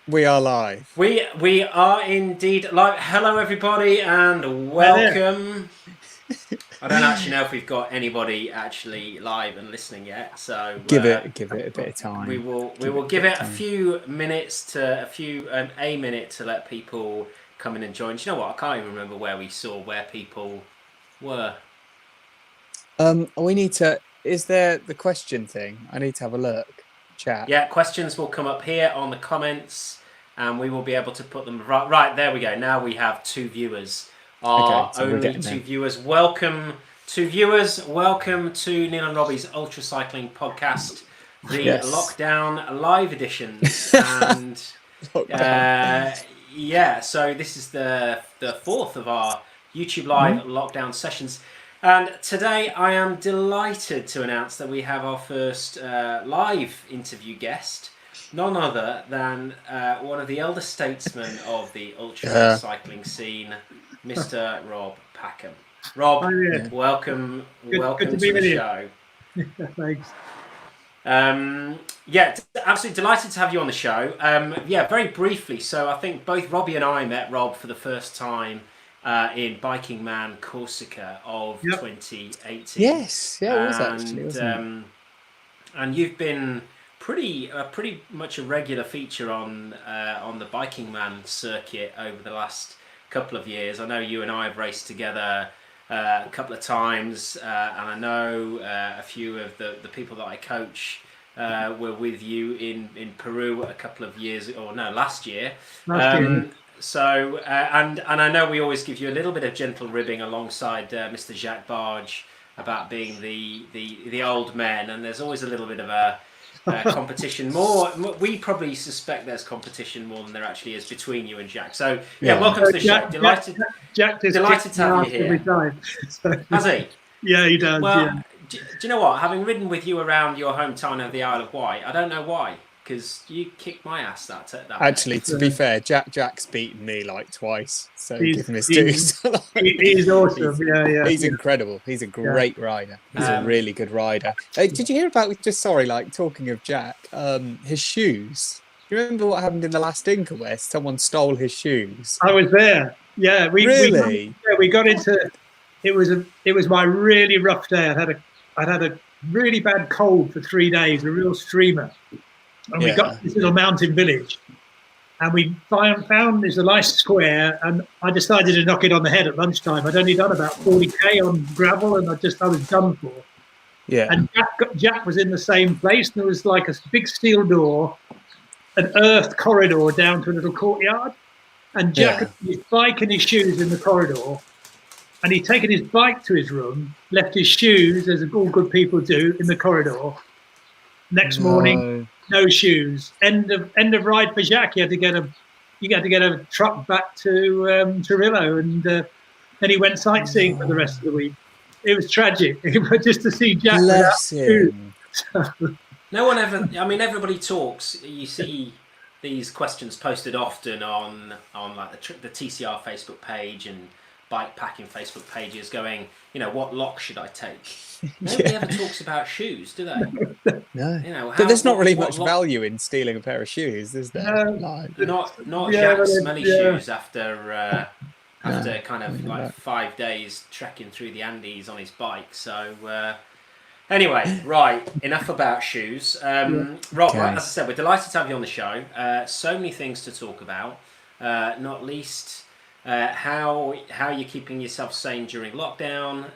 We are live. We are indeed live. Hello, everybody, and welcome. I don't actually know if we've got anybody actually live and listening yet, so Give it a bit of time. We will give it a few minutes to a minute to let people come in and join. Do you know what? I can't even remember where people were. We need to. Is there the question thing? I need to have a look. Chat. Yeah, questions will come up here on the comments, and we will be able to put them right. There we go. Now we have 2 viewers. Only 2 viewers. Welcome to viewers. Welcome to Niel and Robbie's Ultra Cycling Podcast, the lockdown live editions. And so this is the 4th of our YouTube live lockdown sessions. And today I am delighted to announce that we have our first live interview guest, none other than one of the elder statesmen of the ultra cycling scene, Mr. Rob Packham. Rob, welcome to the show. Thanks. Absolutely delighted to have you on the show. Very briefly, so I think both Robbie and I met Rob for the first time in Biking Man Corsica of 2018. Yes, it was actually, wasn't it? And you've been pretty much a regular feature on the Biking Man circuit over the last couple of years. I know you and I have raced together a couple of times, and I know a few of the people that I coach were with you in Peru a couple of years, last year. So, and I know we always give you a little bit of gentle ribbing alongside Mr. Jacques Barge about being the old men, and there's always a little bit of a competition. We probably suspect there's competition more than there actually is between you and Jacques. So, welcome to the show. Delighted to have you here. Every time. Has he? Yeah, he does. Well, do you know what? Having ridden with you around your hometown of the Isle of Wight, I don't know why. Because you kicked my ass that actually, to be fair, Jack's beaten me like twice, so give him his dues. He's awesome. He's incredible. He's a great rider. He's a really good rider. Did you hear about? Talking of Jack, his shoes. Do you remember what happened in the last Inca where someone stole his shoes? I was there. Yeah, we got into. It was my really rough day. I'd had a really bad cold for 3 days, a real streamer. And we got this little mountain village, and we found this nice square, and I decided to knock it on the head at lunchtime. I'd only done about 40k on gravel, and I was done for. Yeah. And Jack was in the same place. And there was like a big steel door, an earthed corridor down to a little courtyard, and Jack had his bike and his shoes in the corridor, and he'd taken his bike to his room, left his shoes, as all good people do, in the corridor. Next morning. No shoes. End of ride for Jacques. You had to get a truck back to Rillo, and then he went sightseeing for the rest of the week. It was tragic, just to see Jack without shoes. No one ever. I mean, everybody talks. You see these questions posted often on like the TCR Facebook page and bike packing Facebook pages, going, what lock should I take? Nobody ever talks about shoes, do they? No. But there's not really much value in stealing a pair of shoes, is there? Not Jack's smelly shoes after kind of 5 days trekking through the Andes on his bike. So anyway, right, enough about shoes. Rob, as I said, we're delighted to have you on the show. So many things to talk about, not least how you're keeping yourself sane during lockdown,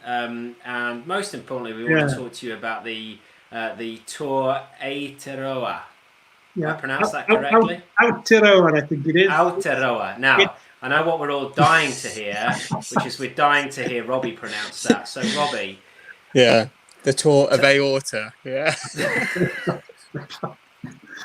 and most importantly, we want to talk to you about the Tour Aotearoa. I pronounced that correctly? Aotearoa, I think it is. Aotearoa. Now, I know what we're all dying to hear, which is we're dying to hear Robbie pronounce that. So, Robbie. Yeah, the Tour of Aorta. Yeah.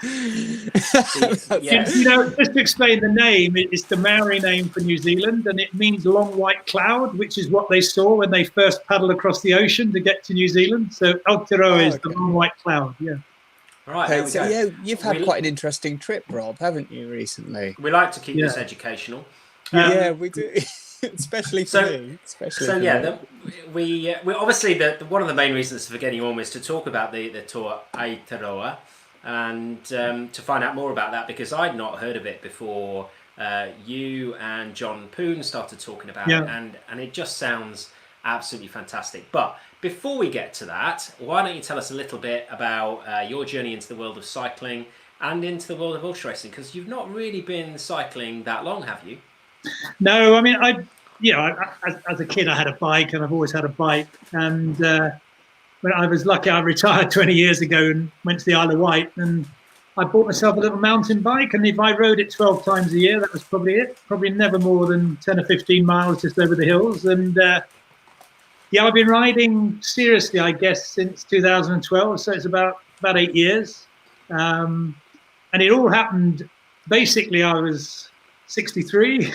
Just to explain the name, it's the Maori name for New Zealand, and it means long white cloud, which is what they saw when they first paddled across the ocean to get to New Zealand. So Aotearoa is the long white cloud. Yeah. Right. So you've had quite an interesting trip, Rob, haven't you, recently? We like to keep this educational. We do. Especially for me. We obviously one of the main reasons for getting you on was to talk about the Tour Aotearoa. and to find out more about that, because I'd not heard of it before you and John Poon started talking about it, and it just sounds absolutely fantastic. But before we get to that, why don't you tell us a little bit about your journey into the world of cycling and into the world of ultra racing, because you've not really been cycling that long, have you? No, I mean, as a kid I had a bike, and I've always had a bike, and when I was lucky, I retired 20 years ago and went to the Isle of Wight, and I bought myself a little mountain bike, and if I rode it 12 times a year, that was probably it. Probably never more than 10 or 15 miles just over the hills. And I've been riding seriously, I guess, since 2012. So it's about 8 years. And it all happened, basically, I was 63,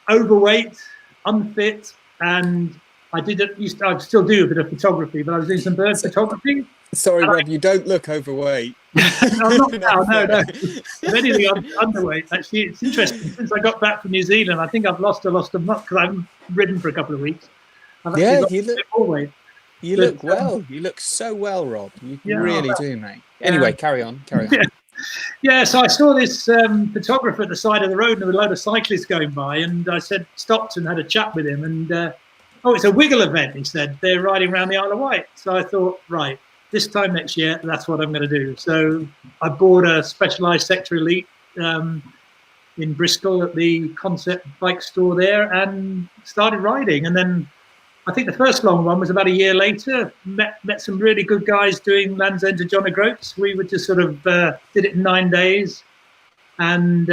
overweight, unfit, and I still do a bit of photography, but I was doing some bird photography. Sorry, Rob, you don't look overweight. I'm not now, no. If anything, I'm underweight. Actually, it's interesting. Since I got back from New Zealand, I think I've lost a lot because I haven't ridden for a couple of weeks. You look more weight. You look well. You look so well, Rob. You really do, mate. Anyway, carry on. Yeah, so I saw this photographer at the side of the road, and there were a load of cyclists going by, and I stopped and had a chat with him, and it's a wiggle event, he said. They're riding around the Isle of Wight. So I thought, right, this time next year, that's what I'm going to do. So I bought a Specialized Sector Elite in Bristol at the Concept bike store there and started riding. And then I think the first long one was about a year later. Met some really good guys doing Land's End to John O'Groats. We would just sort of did it in 9 days. And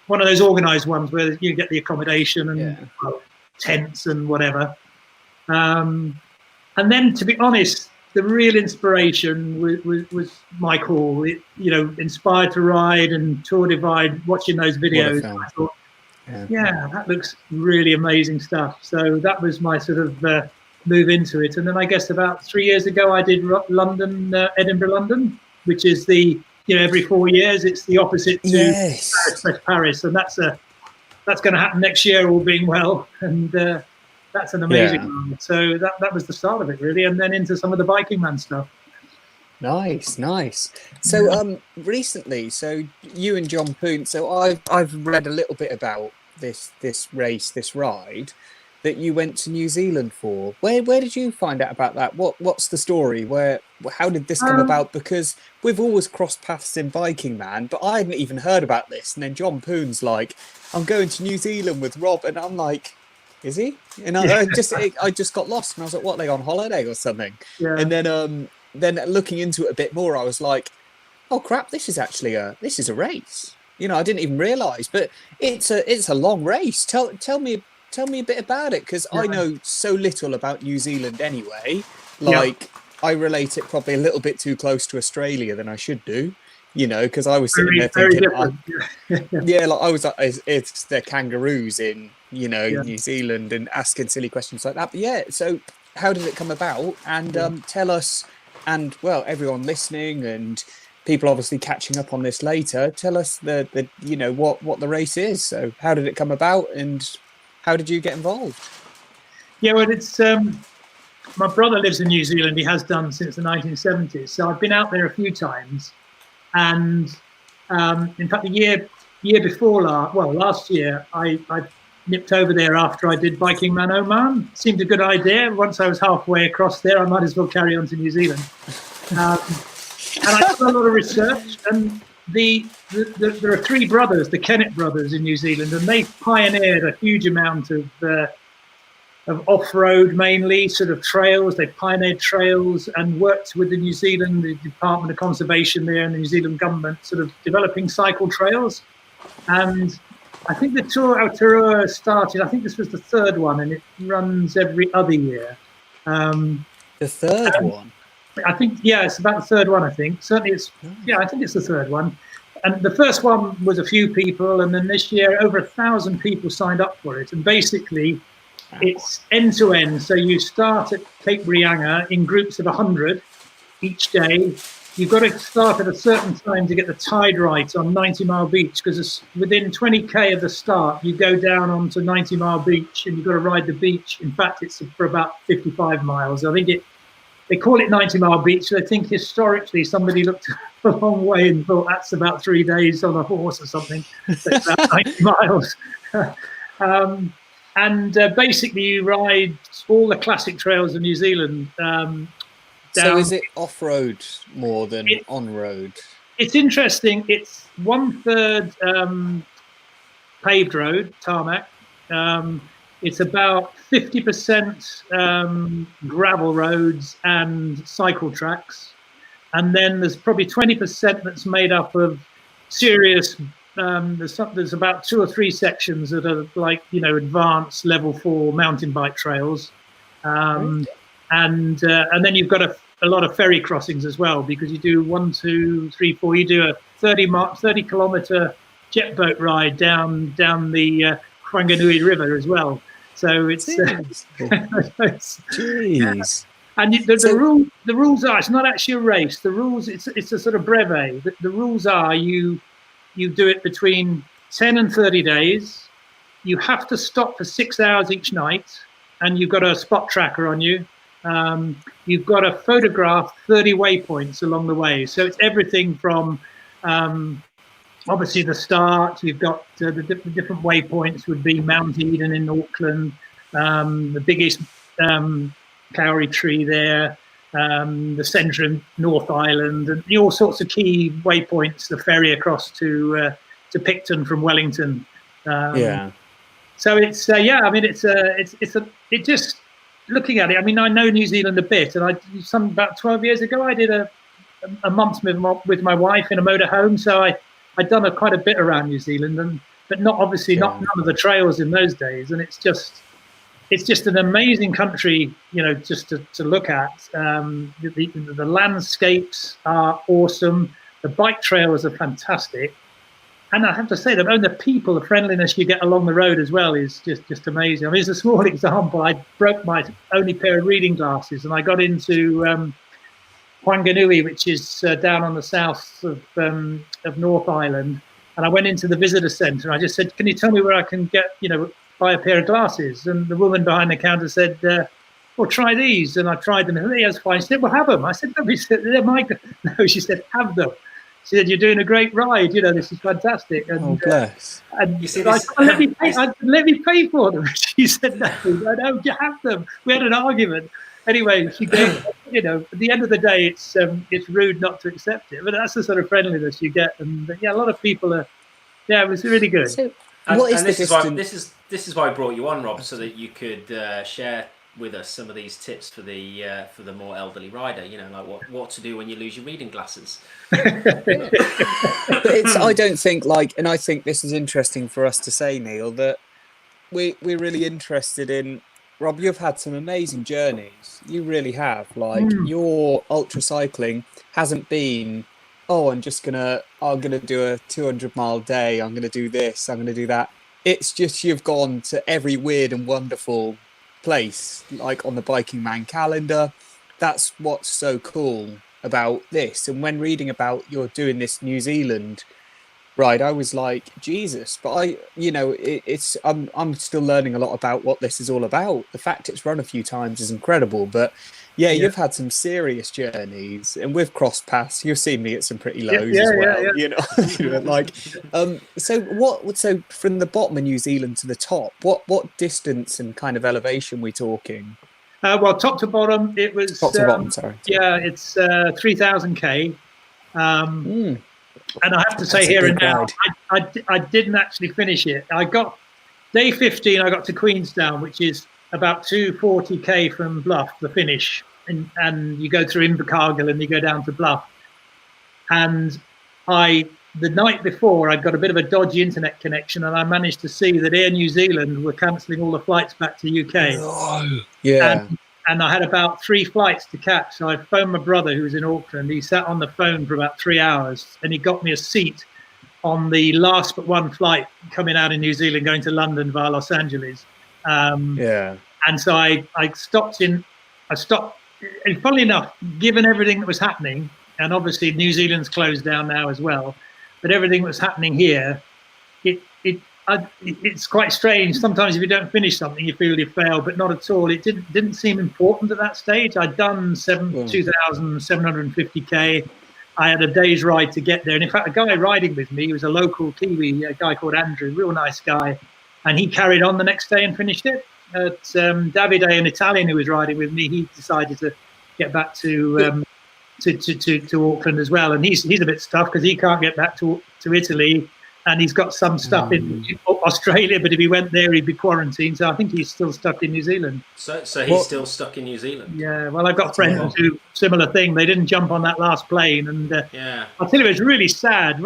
one of those organised ones where you get the accommodation and tents and whatever. And then, to be honest, the real inspiration was Mike Hall. Inspired to Ride and Tour Divide, watching those videos. I thought, that looks really amazing stuff. So that was my sort of move into it. And then I guess about 3 years ago, I did Edinburgh, London, which is every 4 years, it's the opposite to Paris. And that's going to happen next year, all being well. And that's an amazing one. So that was the start of it, really, and then into some of the biking man stuff. Nice. So recently, so you and John Poon. So I've read a little bit about this race, this ride that you went to New Zealand for. Where did you find out about that? What's the story? How did this come about? Because we've always crossed paths in biking, man, but I hadn't even heard about this. And then John Poon's like, I'm going to New Zealand with Rob, and I'm like, is he? And I just got lost, and I was like, what, are they on holiday or something? Yeah. And then looking into it a bit more, I was like, oh crap, this is a race. I didn't even realise, but it's a long race. Tell me a bit about it, because I know so little about New Zealand anyway. I relate it probably a little bit too close to Australia than I should do. Because I was sitting there thinking, I was like, it's the kangaroos in, New Zealand, and asking silly questions like that. But so how did it come about? And tell us, and well, everyone listening and people obviously catching up on this later, tell us what the race is. So how did it come about, and how did you get involved? Yeah, well, it's my brother lives in New Zealand. He has done since the 1970s. So I've been out there a few times. And in fact, the year before last year, I nipped over there after I did Biking Man Oman. Seemed a good idea. Once I was halfway across there, I might as well carry on to New Zealand. And I did a lot of research. And there are three brothers, the Kennett brothers in New Zealand, and they pioneered a huge amount of off-road, mainly sort of trails. They pioneered trails and worked with the Department of Conservation there and the New Zealand government, sort of developing cycle trails. And I think the Tour Aotearoa started, I think this was the third one, and it runs every other year. The third one? I think, it's about the third one, I think. Certainly I think it's the third one. And the first one was a few people, and then this year over 1,000 people signed up for it. And basically, it's end-to-end. So you start at Cape Reinga in groups of 100 each day. You've got to start at a certain time to get the tide right on 90 Mile Beach, because within 20k of the start, you go down onto 90 Mile Beach and you've got to ride the beach. In fact, it's for about 55 miles. I think they call it 90-mile beach. So I think historically somebody looked a long way and thought that's about 3 days on a horse or something. That's about 90 miles. Basically you ride all the classic trails of New Zealand. So is it off-road more than on-road? It's interesting. It's 1/3 paved road, tarmac. It's about 50% gravel roads and cycle tracks. And then there's probably 20% that's made up of serious, there's about 2 or 3 sections that are like, advanced level 4 mountain bike trails. And then you've got a lot of ferry crossings as well, because you do 1, 2, 3, 4. You do a 30-kilometer jet boat ride down the Whanganui River as well. So it's jeez. And the rules are, it's not actually a race. The rules, it's a sort of brevet. The rules are you do it between 10 and 30 days. You have to stop for 6 hours each night, and you've got a spot tracker on you. You've got to photograph 30 waypoints along the way. So it's everything from obviously the start. You've got the different waypoints would be Mount Eden in Auckland, the biggest kauri tree there, the centre of North Island, and all sorts of key waypoints. The ferry across to Picton from Wellington. So it's it just looking at it. I mean, I know New Zealand a bit, and about 12 years ago I did a month with my wife in a motorhome. So I'd done quite a bit around New Zealand, but not none of the trails in those days. And it's just an amazing country, just to look at. The landscapes are awesome. The bike trails are fantastic. And I have to say that the people, the friendliness you get along the road as well is just amazing. I mean, it's a small example. I broke my only pair of reading glasses, and I got into Whanganui, which is down on the south of North Island. And I went into the visitor centre, and I just said, "Can you tell me where I can get, buy a pair of glasses?" And the woman behind the counter said, "Well, try these." And I tried them, and they was fine. She said, "Well, have them." I said, "No." She said, "They're my." No, she said, "Have them." She said, "You're doing a great ride. This is fantastic." And, bless. And you see this, let me pay for them. She said, "No, you have them." We had an argument. Anyway, she gave. At the end of the day, it's rude not to accept it, but that's the sort of friendliness you get. And a lot of people are. Yeah, it was really good. So, this is why I brought you on, Rob, so that you could share with us some of these tips for the more elderly rider. Like what to do when you lose your reading glasses. But I don't think and I think this is interesting for us to say, Neil, that we're really interested in. Rob, you've had some amazing journeys. You really have. Your ultra cycling hasn't been, I'm gonna do a 200-mile day. I'm gonna do this. I'm gonna do that. It's just you've gone to every weird and wonderful place, like on the Biking Man calendar. That's what's so cool about this. And when reading about you're doing this New Zealand ride, I was like, Jesus. But I'm still learning a lot about what this is all about. The fact it's run a few times is incredible. But yeah, you've had some serious journeys, and we've crossed paths. You've seen me at some pretty lows as well. So from the bottom of New Zealand to the top, what distance and kind of elevation we talking? Well, top to bottom, it was top to bottom. Sorry. Yeah, it's 3,000 km. And I have to say here and now, I didn't actually finish it. I got day 15. I got to Queenstown, which is about 240 from Bluff, the finish, and you go through Invercargill and you go down to Bluff. And the night before, I got a bit of a dodgy internet connection, and I managed to see that Air New Zealand were cancelling all the flights back to UK. Oh, yeah. And I had about 3 flights to catch. So I phoned my brother, who was in Auckland. He sat on the phone for about 3 hours, and he got me a seat on the last but one flight coming out of New Zealand, going to London via Los Angeles. And so I stopped, and funnily enough, given everything that was happening, and obviously New Zealand's closed down now as well, but everything that was happening here, it's quite strange. Sometimes if you don't finish something, you feel you failed, but not at all. It didn't seem important at that stage. I'd done 2,750k. I had a day's ride to get there. And in fact, a guy riding with me, he was a local Kiwi, a guy called Andrew, real nice guy. And he carried on the next day and finished it. Davide, an Italian who was riding with me, he decided to get back to Auckland as well. And he's a bit stuffed because he can't get back to Italy. And he's got some stuff in Australia, but if he went there, he'd be quarantined. So I think he's still stuck in New Zealand. So he's still stuck in New Zealand? Yeah, well, I've got friends who do similar thing. They didn't jump on that last plane. And I'll tell you, it was really sad.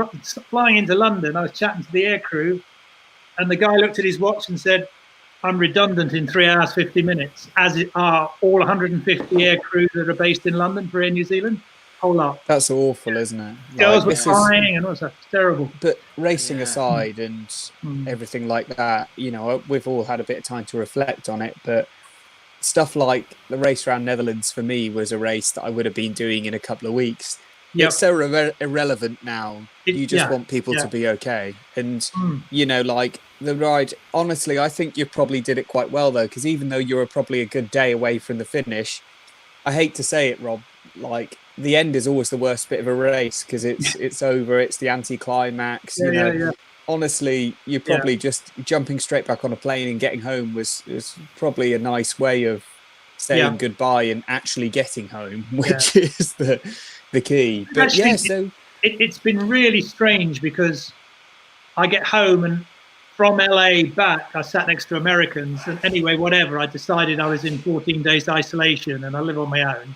Flying into London, I was chatting to the aircrew, and the guy looked at his watch and said, I'm redundant in 3 hours, 50 minutes, as are all 150 aircrew that are based in London for Air New Zealand. Whole lot. That's awful, isn't it? Girls were crying and all that. It's terrible. But racing aside and everything like that, you know, we've all had a bit of time to reflect on it. But stuff like the race around Netherlands for me was a race that I would have been doing in a couple of weeks. Yep. It's so irrelevant now. You just want people to be okay. And, you know, like the ride, honestly, I think you probably did it quite well, though, because even though you were probably a good day away from the finish, I hate to say it, Rob, like the end is always the worst bit of a race because it's over. It's the anti-climax. You know, honestly, you're probably just jumping straight back on a plane and getting home was probably a nice way of saying goodbye and actually getting home, which is the key. But actually, so it's been really strange because I get home and from LA back, I sat next to Americans, and anyway, whatever, I decided I was in 14 days isolation and I live on my own.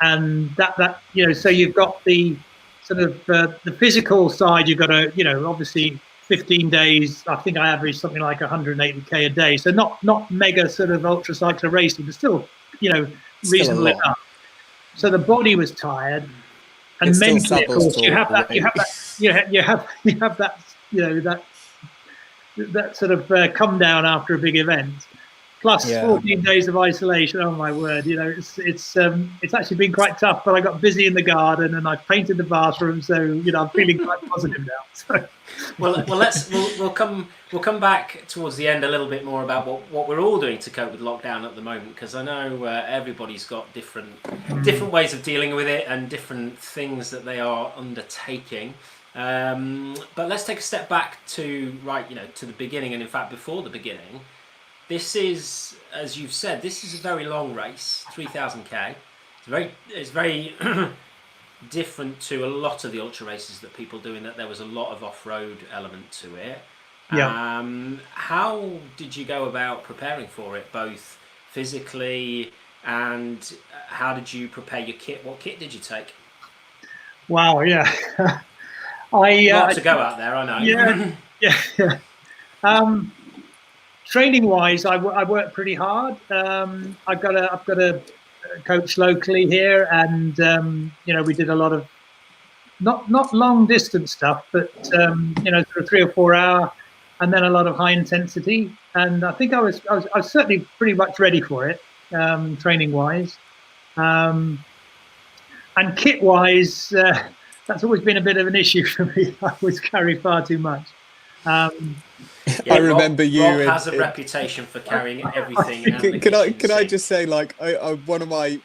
And that you know, so you've got the sort of the physical side. You've got to, you know, obviously 15 days. I think I averaged something like 180k a day. So not mega sort of ultra cycler racing, but still, you know, reasonable enough. So the body was tired, and it's mentally, of course, you have that, you know, that sort of come down after a big event. Plus 14 days of isolation. Oh my word! You know, it's actually been quite tough. But I got busy in the garden and I painted the bathroom, so you know I'm feeling quite positive now. So. We'll come back towards the end a little bit more about what we're all doing to cope with lockdown at the moment, because I know everybody's got different ways of dealing with it and different things that they are undertaking. But let's take a step back to the beginning, and in fact before the beginning. This is, as you've said, this is a very long race, 3,000k. It's very different to a lot of the ultra races that people do in that there was a lot of off-road element to it. Yeah. How did you go about preparing for it, both physically and how did you prepare your kit? What kit did you take? Wow, yeah. Not to go out there, I know. Yeah. Training wise, I work pretty hard. I've got a coach locally here, and you know, we did a lot of not long distance stuff, but you know, sort of 3 or 4 hour, and then a lot of high intensity. And I think I was certainly pretty much ready for it, training wise, and kit wise. That's always been a bit of an issue for me. I always carry far too much. I remember Rob has a reputation for carrying everything. Can I just say, like, one of my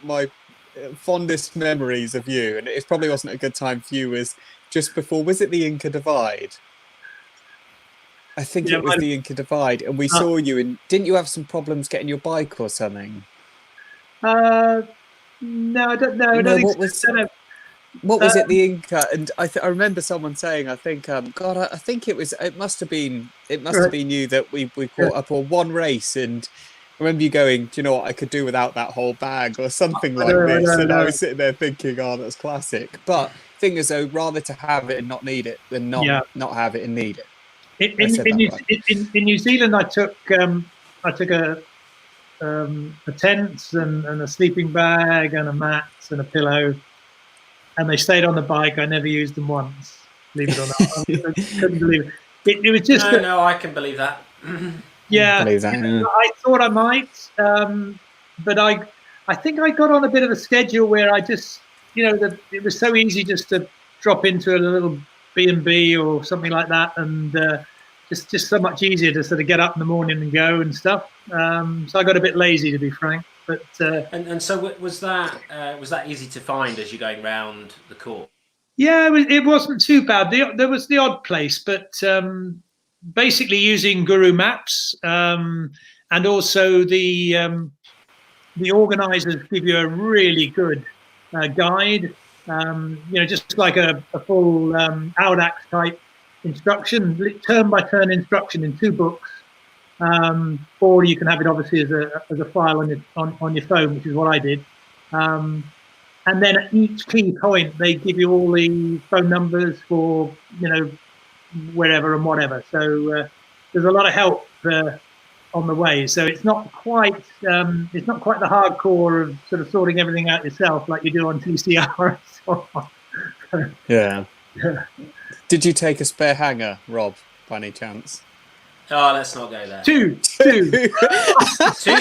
fondest memories of you, and it probably wasn't a good time for you, was just before. Was it the Inca Divide? I think it was the Inca Divide, and we saw you. And didn't you have some problems getting your bike or something? No, I don't know. No, what was it, the Inca? And I remember someone saying, I think, I think it must have been you that we caught up on one race, and I remember you going, do you know what, I could do without that whole bag or something like this. And I was sitting there thinking, oh, that's classic. But thing is, though, rather to have it and not need it than not have it and need it. In New Zealand, I took a tent and a sleeping bag and a mat and a pillow. And they stayed on the bike. I never used them once, believe it or not. I couldn't believe it. It was just... No, I can believe that. Yeah, I thought I might. But I think I got on a bit of a schedule where I just, you know, it was so easy just to drop into a little B&B or something like that and just so much easier to sort of get up in the morning and go and stuff. So I got a bit lazy, to be frank. But and so was that easy to find as you're going round the court? Yeah, it wasn't too bad. There was the odd place, but basically using Guru Maps, and also the organisers give you a really good guide. Just like a full Audax type instruction, turn by turn instruction in 2 books, or you can have it obviously as a file on your phone, which is what I did. And then at each key point, they give you all the phone numbers for, wherever and whatever. So there's a lot of help on the way. So it's not quite the hardcore of sort of sorting everything out yourself like you do on TCR and so on. Yeah. Did you take a spare hanger, Rob, by any chance? Oh, let's not go there. Two. 2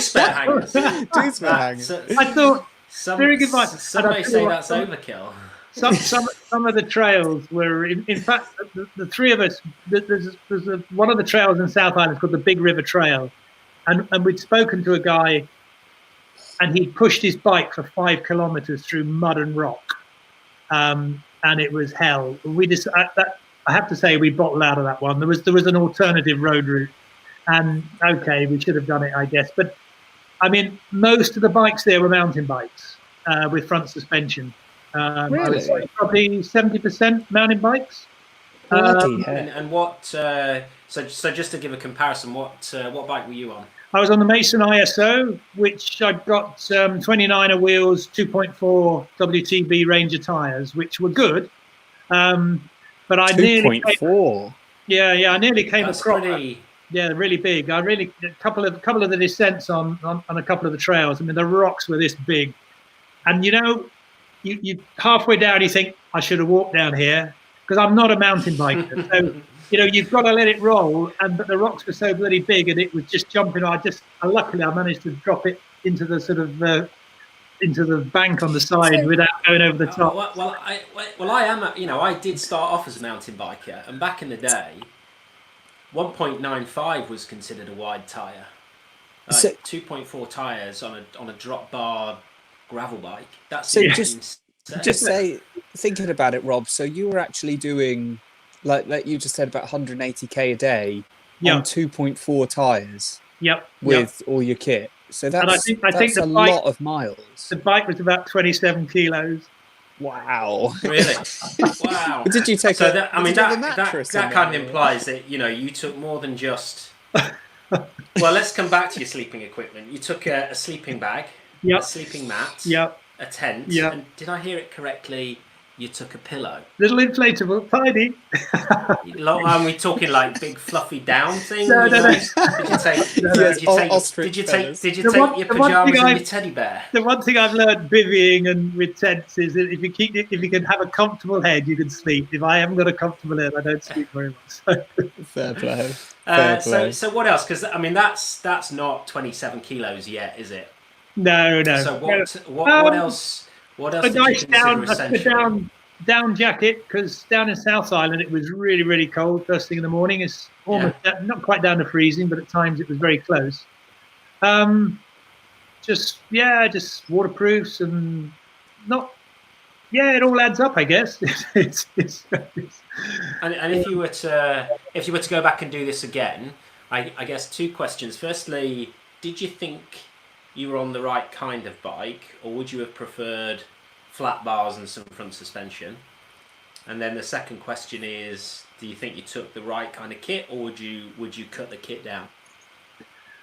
spare hangers. 2 spare hangers. I thought. Very good advice. Some may say that's overkill. Some of the trails were, in fact, the 3 of us. There's one of the trails in South Island called the Big River Trail, and we'd spoken to a guy, and he'd pushed his bike for 5 kilometers through mud and rock, and it was hell. I have to say we bottled out of that one. There was an alternative road route, and okay, we should have done it, I guess, but. I mean, most of the bikes there were mountain bikes with front suspension. Really? I would say probably 70% mountain bikes. And what? So just to give a comparison, what bike were you on? I was on the Mason ISO, which I got 29er wheels, 2.4 WTB Ranger tires, which were good. But I 2.4. I nearly came That's across. Pretty... Yeah, really big. A couple of the descents on a couple of the trails. I mean, the rocks were this big, and you halfway down, you think I should have walked down here because I'm not a mountain biker. So you've got to let it roll. But the rocks were so bloody big, and it was just jumping. Luckily I managed to drop it into the sort of into the bank on the side without going over the top. I am. I did start off as a mountain biker, and back in the day. 1.95 was considered a wide tyre. 2.4 tyres on a drop bar gravel bike. That's so just say, thinking about it, Rob. So you were actually doing, like you just said, about 180k a day on 2.4 tyres. Yep. With all your kit. So that's, I think a lot of miles. The bike was about 27 kilos. Wow. Really? Wow. But did you take that kind of implies that, you took more than just... Well, let's come back to your sleeping equipment. You took a sleeping bag, a sleeping mat, a tent, and did I hear it correctly? You took a pillow. Little inflatable, tiny. Are we talking like big fluffy down thing? No. Did you take your pajamas and your teddy bear? The one thing I've learned bivvying and with tents is that if you can have a comfortable head, you can sleep. If I haven't got a comfortable head, I don't sleep very much. Fair play. So what else? Because that's not 27 kilos yet, is it? No. So what else? What else? A nice down jacket, because down in South Island it was really, really cold first thing in the morning. It's almost not quite down to freezing, but at times it was very close. Just waterproofs and not. Yeah, it all adds up, I guess. And if you were to go back and do this again, I guess 2 questions. Firstly, did you think you were on the right kind of bike, or would you have preferred flat bars and some front suspension? And then the second question is, do you think you took the right kind of kit, or would you cut the kit down?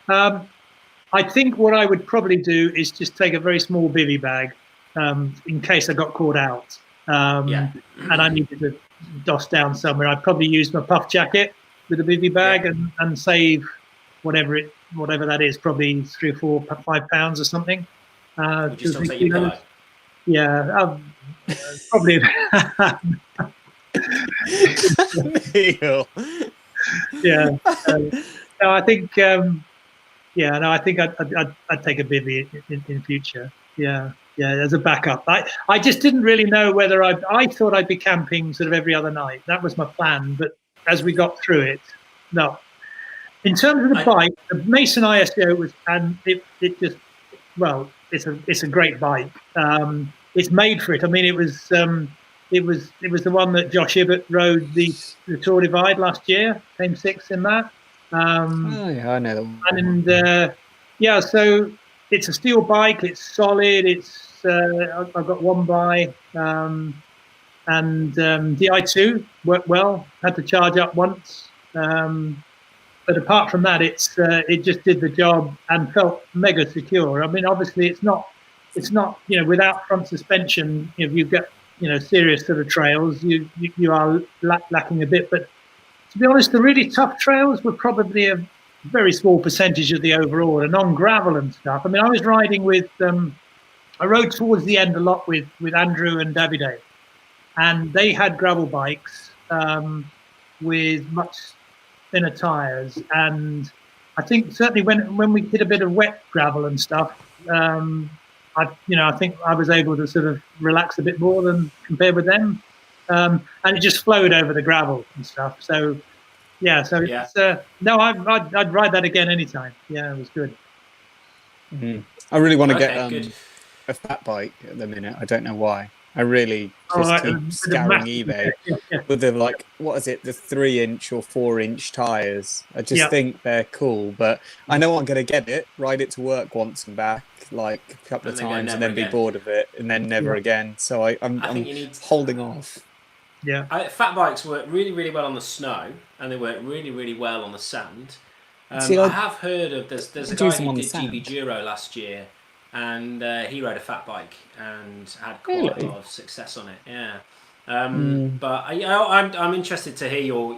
I think what I would probably do is just take a very small bivvy bag in case I got caught out and I needed to doss down somewhere. I'd probably use my puff jacket with a bivvy bag and save whatever that is, probably 3 or 4, 5 pounds or something. Would you still take your pillow? Yeah, probably. Niel. Yeah. No, I think. I think I'd take a bivvy in future. Yeah, as a backup. I just didn't really know whether I thought I'd be camping sort of every other night. That was my plan. But as we got through it, no. In terms of the bike, the Mason ISO was, and it just, well, it's a great bike. It's made for it. I mean, it was the one that Josh Ibbott rode the Tour Divide last year. Came sixth in that. Oh yeah, I know that one. And yeah, so it's a steel bike. It's solid. It's I've got one by, and Di2 worked well. Had to charge up once. But apart from that, it just did the job and felt mega secure. I mean, obviously, it's not without front suspension. If you get serious sort of trails, you are lacking a bit. But to be honest, the really tough trails were probably a very small percentage of the overall. And on gravel and stuff. I mean, I was riding with I rode towards the end a lot with Andrew and Davide, and they had gravel bikes with much thinner tires, and I think certainly when we hit a bit of wet gravel and stuff, I think I was able to sort of relax a bit more than compared with them, and it just flowed over the gravel and stuff. So yeah, it's no, I'd ride that again anytime. Yeah, it was good. I really want to get a fat bike at the minute. I don't know why. I really just keep scouring eBay with the what is it, the 3-inch or 4-inch tires. I just think they're cool, but I know I'm going to get it, ride it to work once and back, like a couple of times, and then be bored of it, and then never again. So I'm holding off. Yeah, fat bikes work really, really well on the snow, and they work really, really well on the sand. I have heard of there's a guy who did GB Duro last year. And he rode a fat bike and had quite a lot of success on it. Yeah, but I'm interested to hear your.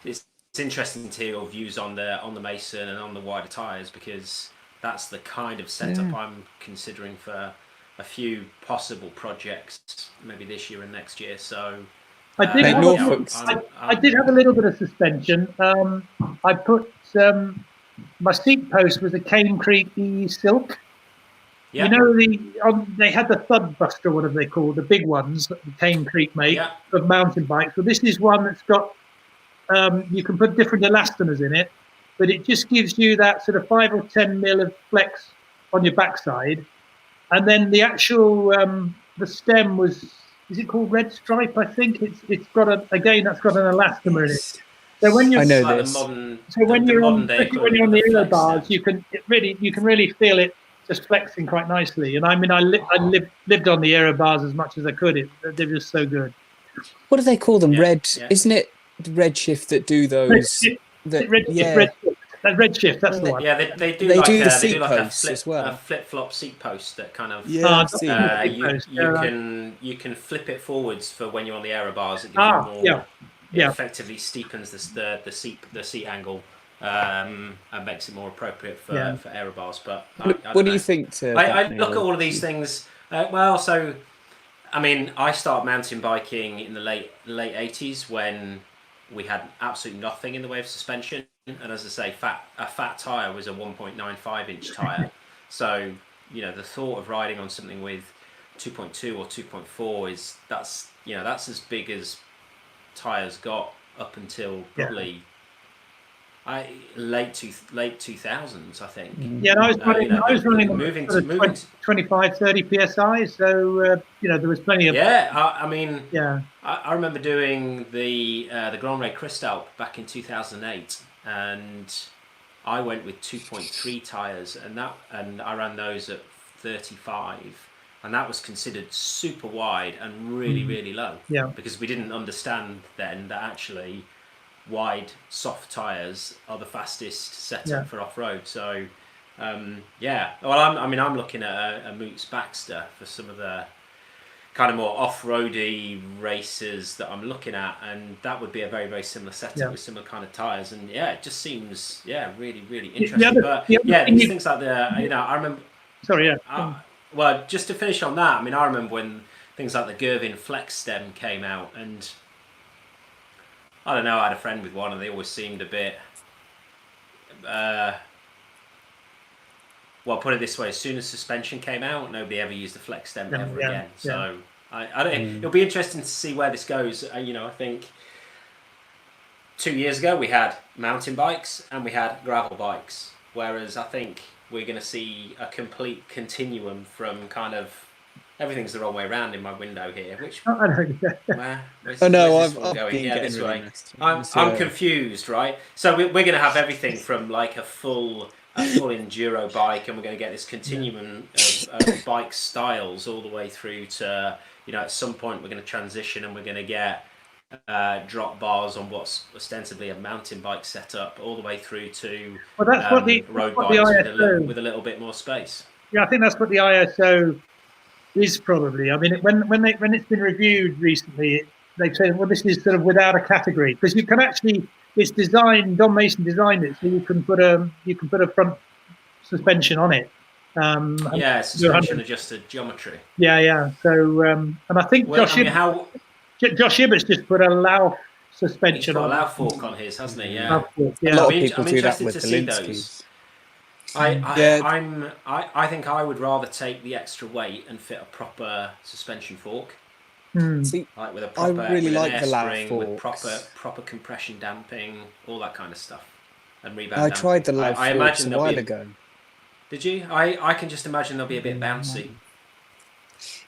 It's interesting to hear your views on the Mason and on the wider tyres, because that's the kind of setup I'm considering for a few possible projects, maybe this year and next year. So I did have a little bit of suspension. I put my seat post was a Cane Creek E Silk. Yep. They had the Thud Buster, whatever they call the big ones that the Cane Creek make of mountain bikes. Well, this is one that's got you can put different elastomers in it, but it just gives you that sort of 5 or 10 mil of flex on your backside, and then the actual the stem is it called Red Stripe? I think it's got that's got an elastomer in it. So when you're when you're on the aero bars, you can really feel it just flexing quite nicely. And I mean, I lived on the aero bars as much as I could. They're just so good. What do they call them? Isn't it Redshift that do those? Redshift, that's the one. Yeah, they do the seat posts as well. A flip-flop seat post that kind of you can flip it forwards for when you're on the aero bars. It gives you more. It effectively steepens the seat angle. And makes it more appropriate for aero bars. But what do you think? I look at all of these things. So I mean, I started mountain biking in the late 80s when we had absolutely nothing in the way of suspension. And as I say, a fat tyre was a 1.95-inch tyre. So the thought of riding on something with 2.2 or 2.4 that's as big as tyres got up until probably. Late 2000s, I think. Yeah, and I was running moving to 25, 30 psi. So there was plenty of. Yeah, I remember doing the Grand Raid Cristalp back in 2008, and I went with 2.3 tires, and I ran those at 35, and that was considered super wide and really, really low. Yeah, because we didn't understand then that actually wide soft tyres are the fastest setup for off-road. So I'm looking at a Moots Baxter for some of the kind of more off-roady races that I'm looking at, and that would be a very, very similar setup with similar kind of tyres. And it just seems really, really interesting. These things like I remember. Sorry, well, just to finish on that, I remember when things like the Gervin Flex Stem came out, and I don't know, I had a friend with one and they always seemed a bit, put it this way, as soon as suspension came out, nobody ever used the flex stem ever again. So I don't. It'll be interesting to see where this goes. I think 2 years ago we had mountain bikes and we had gravel bikes, whereas I think we're going to see a complete continuum from kind of everything's the wrong way around in my window here. Which I don't know. where's Oh no, this one I've going? been Yeah, getting this really way. messed I'm confused, right? So we're going to have everything from like a full enduro bike, and we're going to get this continuum of bike styles all the way through to, you know, at some point we're going to transition and we're going to get drop bars on what's ostensibly a mountain bike setup, all the way through to Well, that's what the road what the bikes ISO. with a little bit more space. Yeah, I think that's what the ISO is probably. I mean, when it's been reviewed recently, they say, well, this is sort of without a category, because you can actually, it's designed. Don Mason designed it so you can put a front suspension on it. Yeah, suspension adjusted geometry. Yeah. So and I think Josh Ibbott's just put a Lauf suspension on. He's put a Lauf fork on his, hasn't he? Yeah. A lot of people do that with the Linskys. I think I would rather take the extra weight and fit a proper suspension fork. See, like with a proper, I really like the Lauf forks. With proper compression damping, all that kind of stuff, and rebound. I tried the Lauf forks a while ago. Did you? I can just know they'll be a bit bouncy.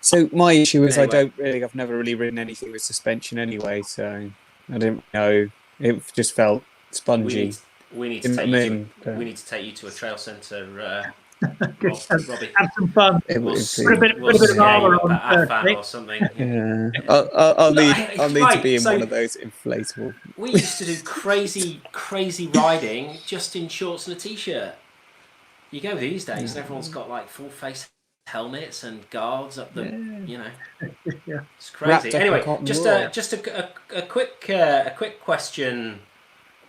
So my issue is I've never really ridden anything with suspension anyway, so I didn't know. It just felt spongy. We need to take you to a trail centre, Robbie. Have some fun. We'll put a bit of armour on Afan or something. Yeah, I'll need to be in one of those inflatable. We used to do crazy riding just in shorts and a t-shirt. You go these days, and everyone's got like full face helmets and guards up the, you know, it's crazy. Anyway, just a quick question.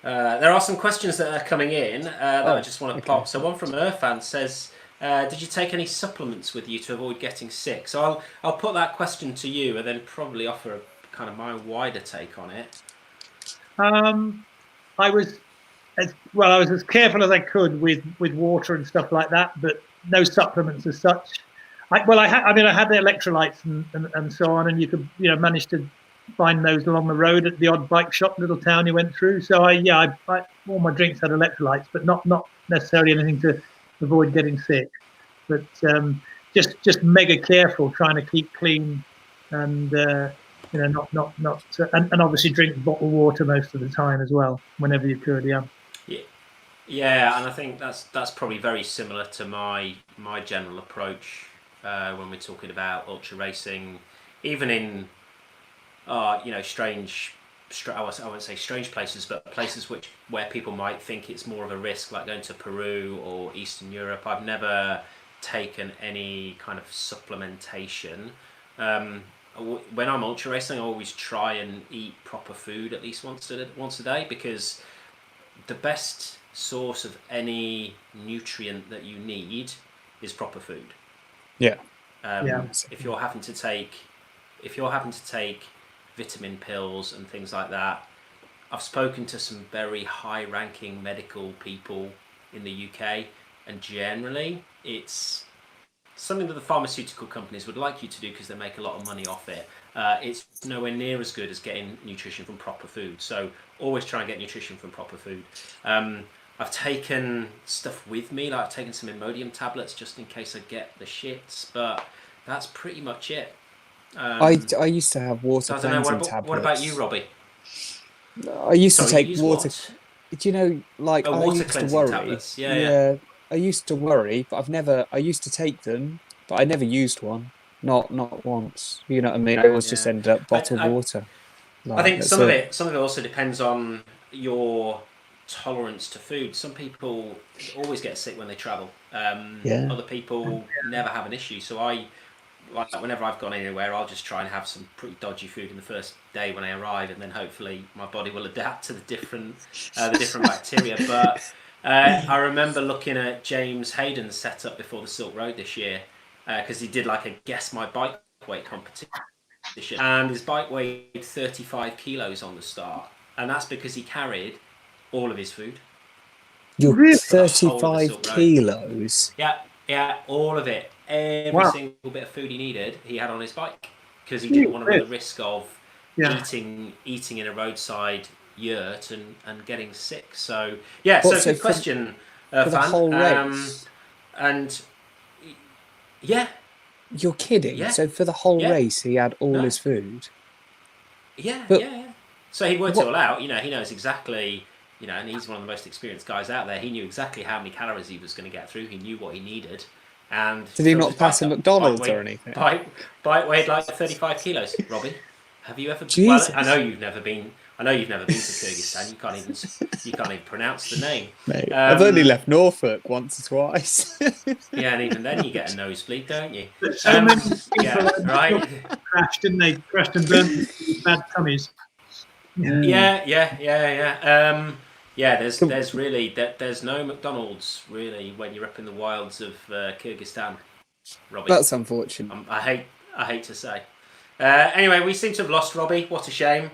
There are some questions that are coming in that I just want to pop. So one from Irfan says, did you take any supplements with you to avoid getting sick? So I'll put that question to you and then probably offer a kind of my wider take on it. I was as careful as I could with water and stuff like that, but no supplements as such. I had the electrolytes and so on, and you could manage to find those along the road at the odd bike shop, little town you went through. So I all my drinks had electrolytes, but not necessarily anything to avoid getting sick. But just mega careful, trying to keep clean, and and obviously drink bottled water most of the time as well, whenever you could. Yeah, and I think that's probably very similar to my general approach when we're talking about ultra racing, even in strange. I won't say strange places, but places where people might think it's more of a risk, like going to Peru or Eastern Europe. I've never taken any kind of supplementation. When I'm ultra racing, I always try and eat proper food at least once a day, because the best source of any nutrient that you need is proper food. Yeah. If you're having to take vitamin pills and things like that, I've spoken to some very high-ranking medical people in the UK, and generally it's something that the pharmaceutical companies would like you to do because they make a lot of money off it. It's nowhere near as good as getting nutrition from proper food. So always try and get nutrition from proper food. I've taken stuff with me, like I've taken some Imodium tablets just in case I get the shits, but that's pretty much it. I used to have water cleansing tablets. What about you, Robbie? I used to take water. What? Do you know, like I water used to cleansing worry. Tablets. Yeah. I used to worry, but I used to take them, but I never used one. Not once. You know what I mean? I always just ended up bottled water. Like, I think some of it also depends on your tolerance to food. Some people always get sick when they travel. Other people never have an issue. So whenever I've gone anywhere, I'll just try and have some pretty dodgy food in the first day when I arrive, and then hopefully my body will adapt to the different bacteria. But I remember looking at James Hayden's setup before the Silk Road this year, because he did like a guess my bike weight competition, and his bike weighed 35 kilos on the start, and that's because he carried all of his food. You're 35 kilos? Yeah, all of it. Every single bit of food he needed, he had on his bike, because he didn't want to run the risk of eating in a roadside yurt and getting sick. So yeah, so good question, for the Fan. whole race. And yeah, you're kidding. Yeah. So for the whole Yeah. race, he had all No. his food. Yeah, But- yeah. So he worked it all out. You know, he knows exactly. You know, and he's one of the most experienced guys out there. He knew exactly how many calories he was going to get through. He knew what he needed. And Did he filled not his pass bike a up. McDonald's or anything? Bike weighed like 35 kilos. Robbie, have you ever? Jesus. Well, I know you've never been to Kyrgyzstan. You can't even pronounce the name. Mate, I've only left Norfolk once or twice. Yeah, and even then you get a nosebleed, don't you? But so many people Yeah, right. crashed, didn't they? Crashed and burned with bad tummies. Yeah. There's no McDonald's really when you're up in the wilds of Kyrgyzstan, Robbie. That's unfortunate. I hate to say. Anyway, we seem to have lost Robbie. What a shame.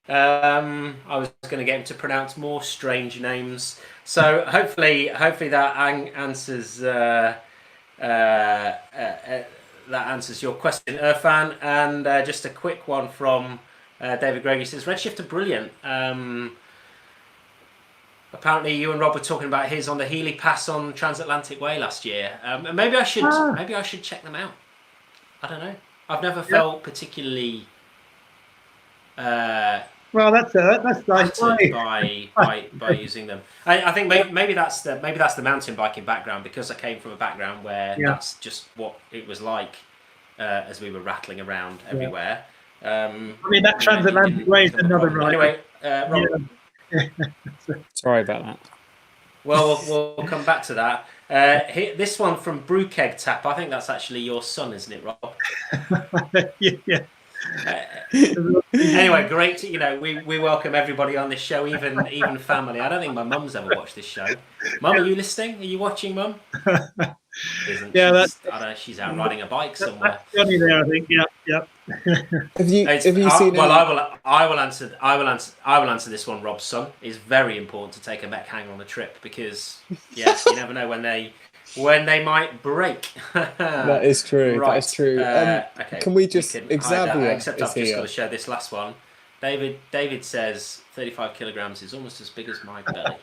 I was going to get him to pronounce more strange names. So hopefully that answers that answers your question, Irfan. And just a quick one from David Gregory says, Redshift are brilliant. Apparently you and Rob were talking about his on the Healy Pass on Transatlantic Way last year. And maybe I should check them out. I don't know. I've never felt particularly Well, that's nice. by using them. I think maybe that's the mountain biking background, because I came from a background where that's just what it was like as we were rattling around everywhere. I mean, that Transatlantic Way is another ride. Anyway, Rob, Sorry about that. well, we'll come back to that. This one from Brewkeg Tap. I think that's actually your son, isn't it, Rob? Yeah. Anyway, great. We welcome everybody on this show, even family. I don't think my mum's ever watched this show. Mum, are you listening? Are you watching, Mum? Isn't? Yeah, she's out riding a bike somewhere. That's Johnny there, I think. Yep. Have you seen? Well, I will answer this one. Rob's son. It's very important to take a mech hanger on the trip, because you never know when they might break. That is true. Right. That is true. Okay. Can we just Xavier? Except is I've just here. got to show this last one. David says 35 kilograms is almost as big as my belly.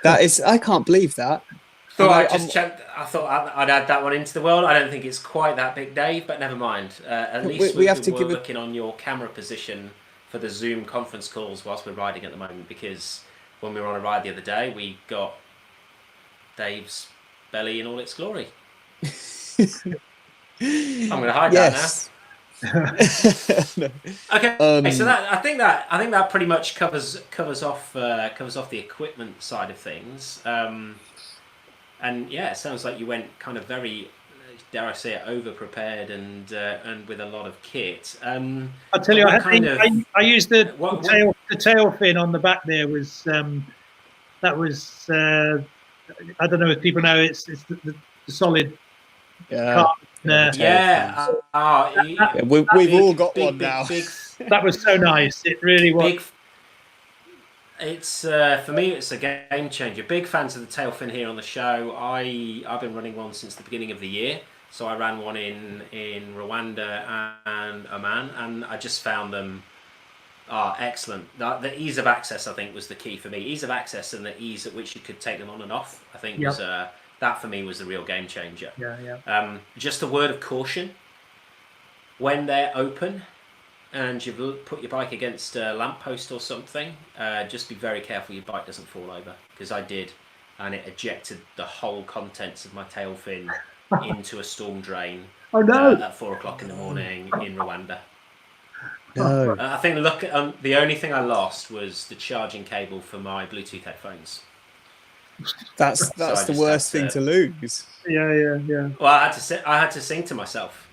That is, I can't believe that. I thought I'd add that one into the world. I don't think it's quite that big, Dave, but never mind. At least we have to were give looking on your camera position for the Zoom conference calls whilst we're riding at the moment, because when we were on a ride the other day, we got Dave's belly in all its glory. I'm going to hide that now. No. Okay, so I think that pretty much covers off the equipment side of things. And yeah, it sounds like you went kind of very, dare I say it, over prepared and with a lot of kit. I'll tell you, I used the tail fin on the back. There was I don't know if people know, it's the solid. We've all got one now. That was so nice. It really was. It's for me, it's a game changer. Big fans of the tail fin here on the show. I've been running one since the beginning of the year. So I ran one in Rwanda and Oman, and I just found them excellent. The ease of access, I think, was the key for me. Ease of access and the ease at which you could take them on and off, I think was that for me was the real game changer. Just a word of caution: when they're open and you've put your bike against a lamppost or something, just be very careful your bike doesn't fall over, because I did, and it ejected the whole contents of my tail fin into a storm drain. Oh no! At 4 o'clock in the morning in Rwanda. No. I think the only thing I lost was the charging cable for my Bluetooth headphones. That's the worst thing to lose. Yeah. Well, I had to sing to myself.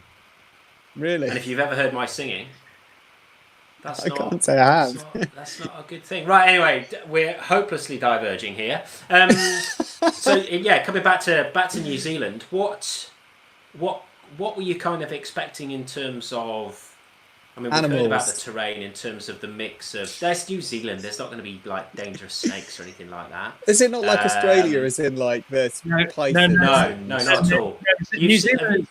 Really? And if you've ever heard my singing, I can't say I have. That's not a good thing. Right, anyway, we're hopelessly diverging here. So yeah, coming back to New Zealand, what were you kind of expecting in terms of? I mean, we've heard about the terrain in terms of the mix of. There's New Zealand. There's not going to be like dangerous snakes or anything like that. Is it not like Australia? Is in like this? No, not at all. New Zealand.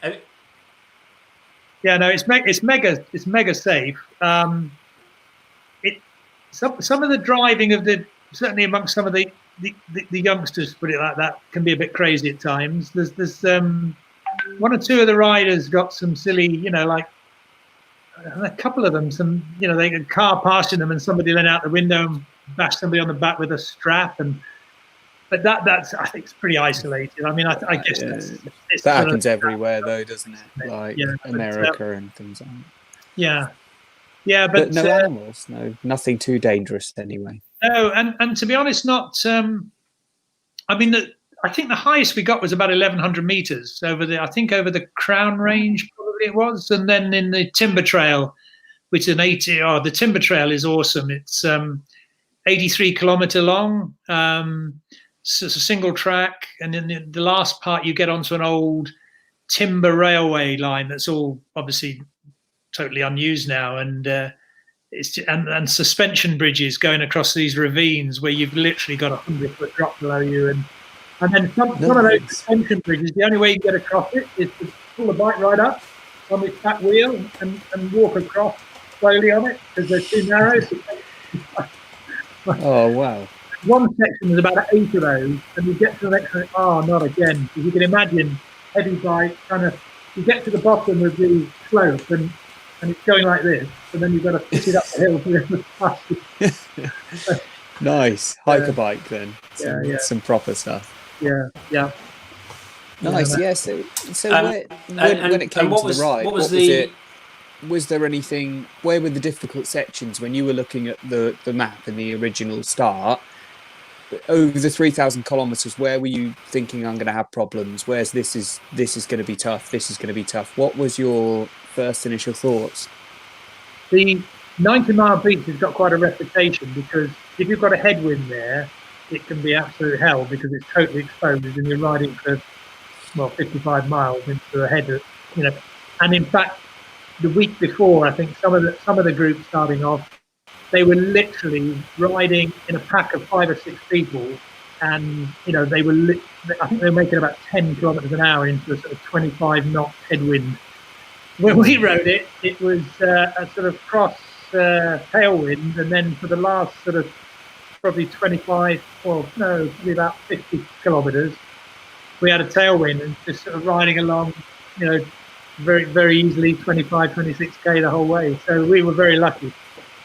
Yeah, no, it's mega safe. some of the driving of certainly amongst some of the youngsters, put it like that, can be a bit crazy at times. There's one or two of the riders got some silly, like a couple of them, they had a car passing them and somebody let out the window and bashed somebody on the back with a strap. But that's I think it's pretty isolated. I mean, I guess that happens everywhere though, doesn't it? Like America and things like that. Yeah, but no animals, nothing too dangerous anyway. No, and to be honest, not. I mean, I think the highest we got was about 1,100 meters over the Crown Range, probably it was, and then in the Timber Trail, which is an 80. Oh, the Timber Trail is awesome. It's 83-kilometer long. So it's a single track, and in the last part, you get onto an old timber railway line that's all obviously totally unused now, and and suspension bridges going across these ravines where you've literally got 100-foot drop below you, and then some of those suspension bridges, the only way you get across it is to pull the bike right up on this back wheel and walk across slowly on it because they're too narrow. Oh wow. One section is about 8 of those, and you get to the next one, not again. Because you can imagine heavy bike you get to the bottom of the slope and it's going like this, and then you've got to push it up the hill to the other side. Nice. Hiker bike then. Some proper stuff. Yeah. Nice, yeah. So when it came to the ride, was there anything, where were the difficult sections when you were looking at the map in the original start? Over the 3,000 kilometers, where were you thinking I'm going to have problems? Where's this is going to be tough? This is going to be tough. What was your first initial thoughts? The 90-mile beach has got quite a reputation because if you've got a headwind there, it can be absolute hell because it's totally exposed and you're riding for 55 miles into a head. And in fact, the week before, I think some of the groups starting off, they were literally riding in a pack of 5 or 6 people, and I think they were making about 10 kilometers an hour into a sort of 25-knot headwind. When we rode it, it was a sort of cross tailwind, and then for the last sort of probably probably about 50 kilometers, we had a tailwind and just sort of riding along, very, very easily, 25, 26k the whole way. So we were very lucky.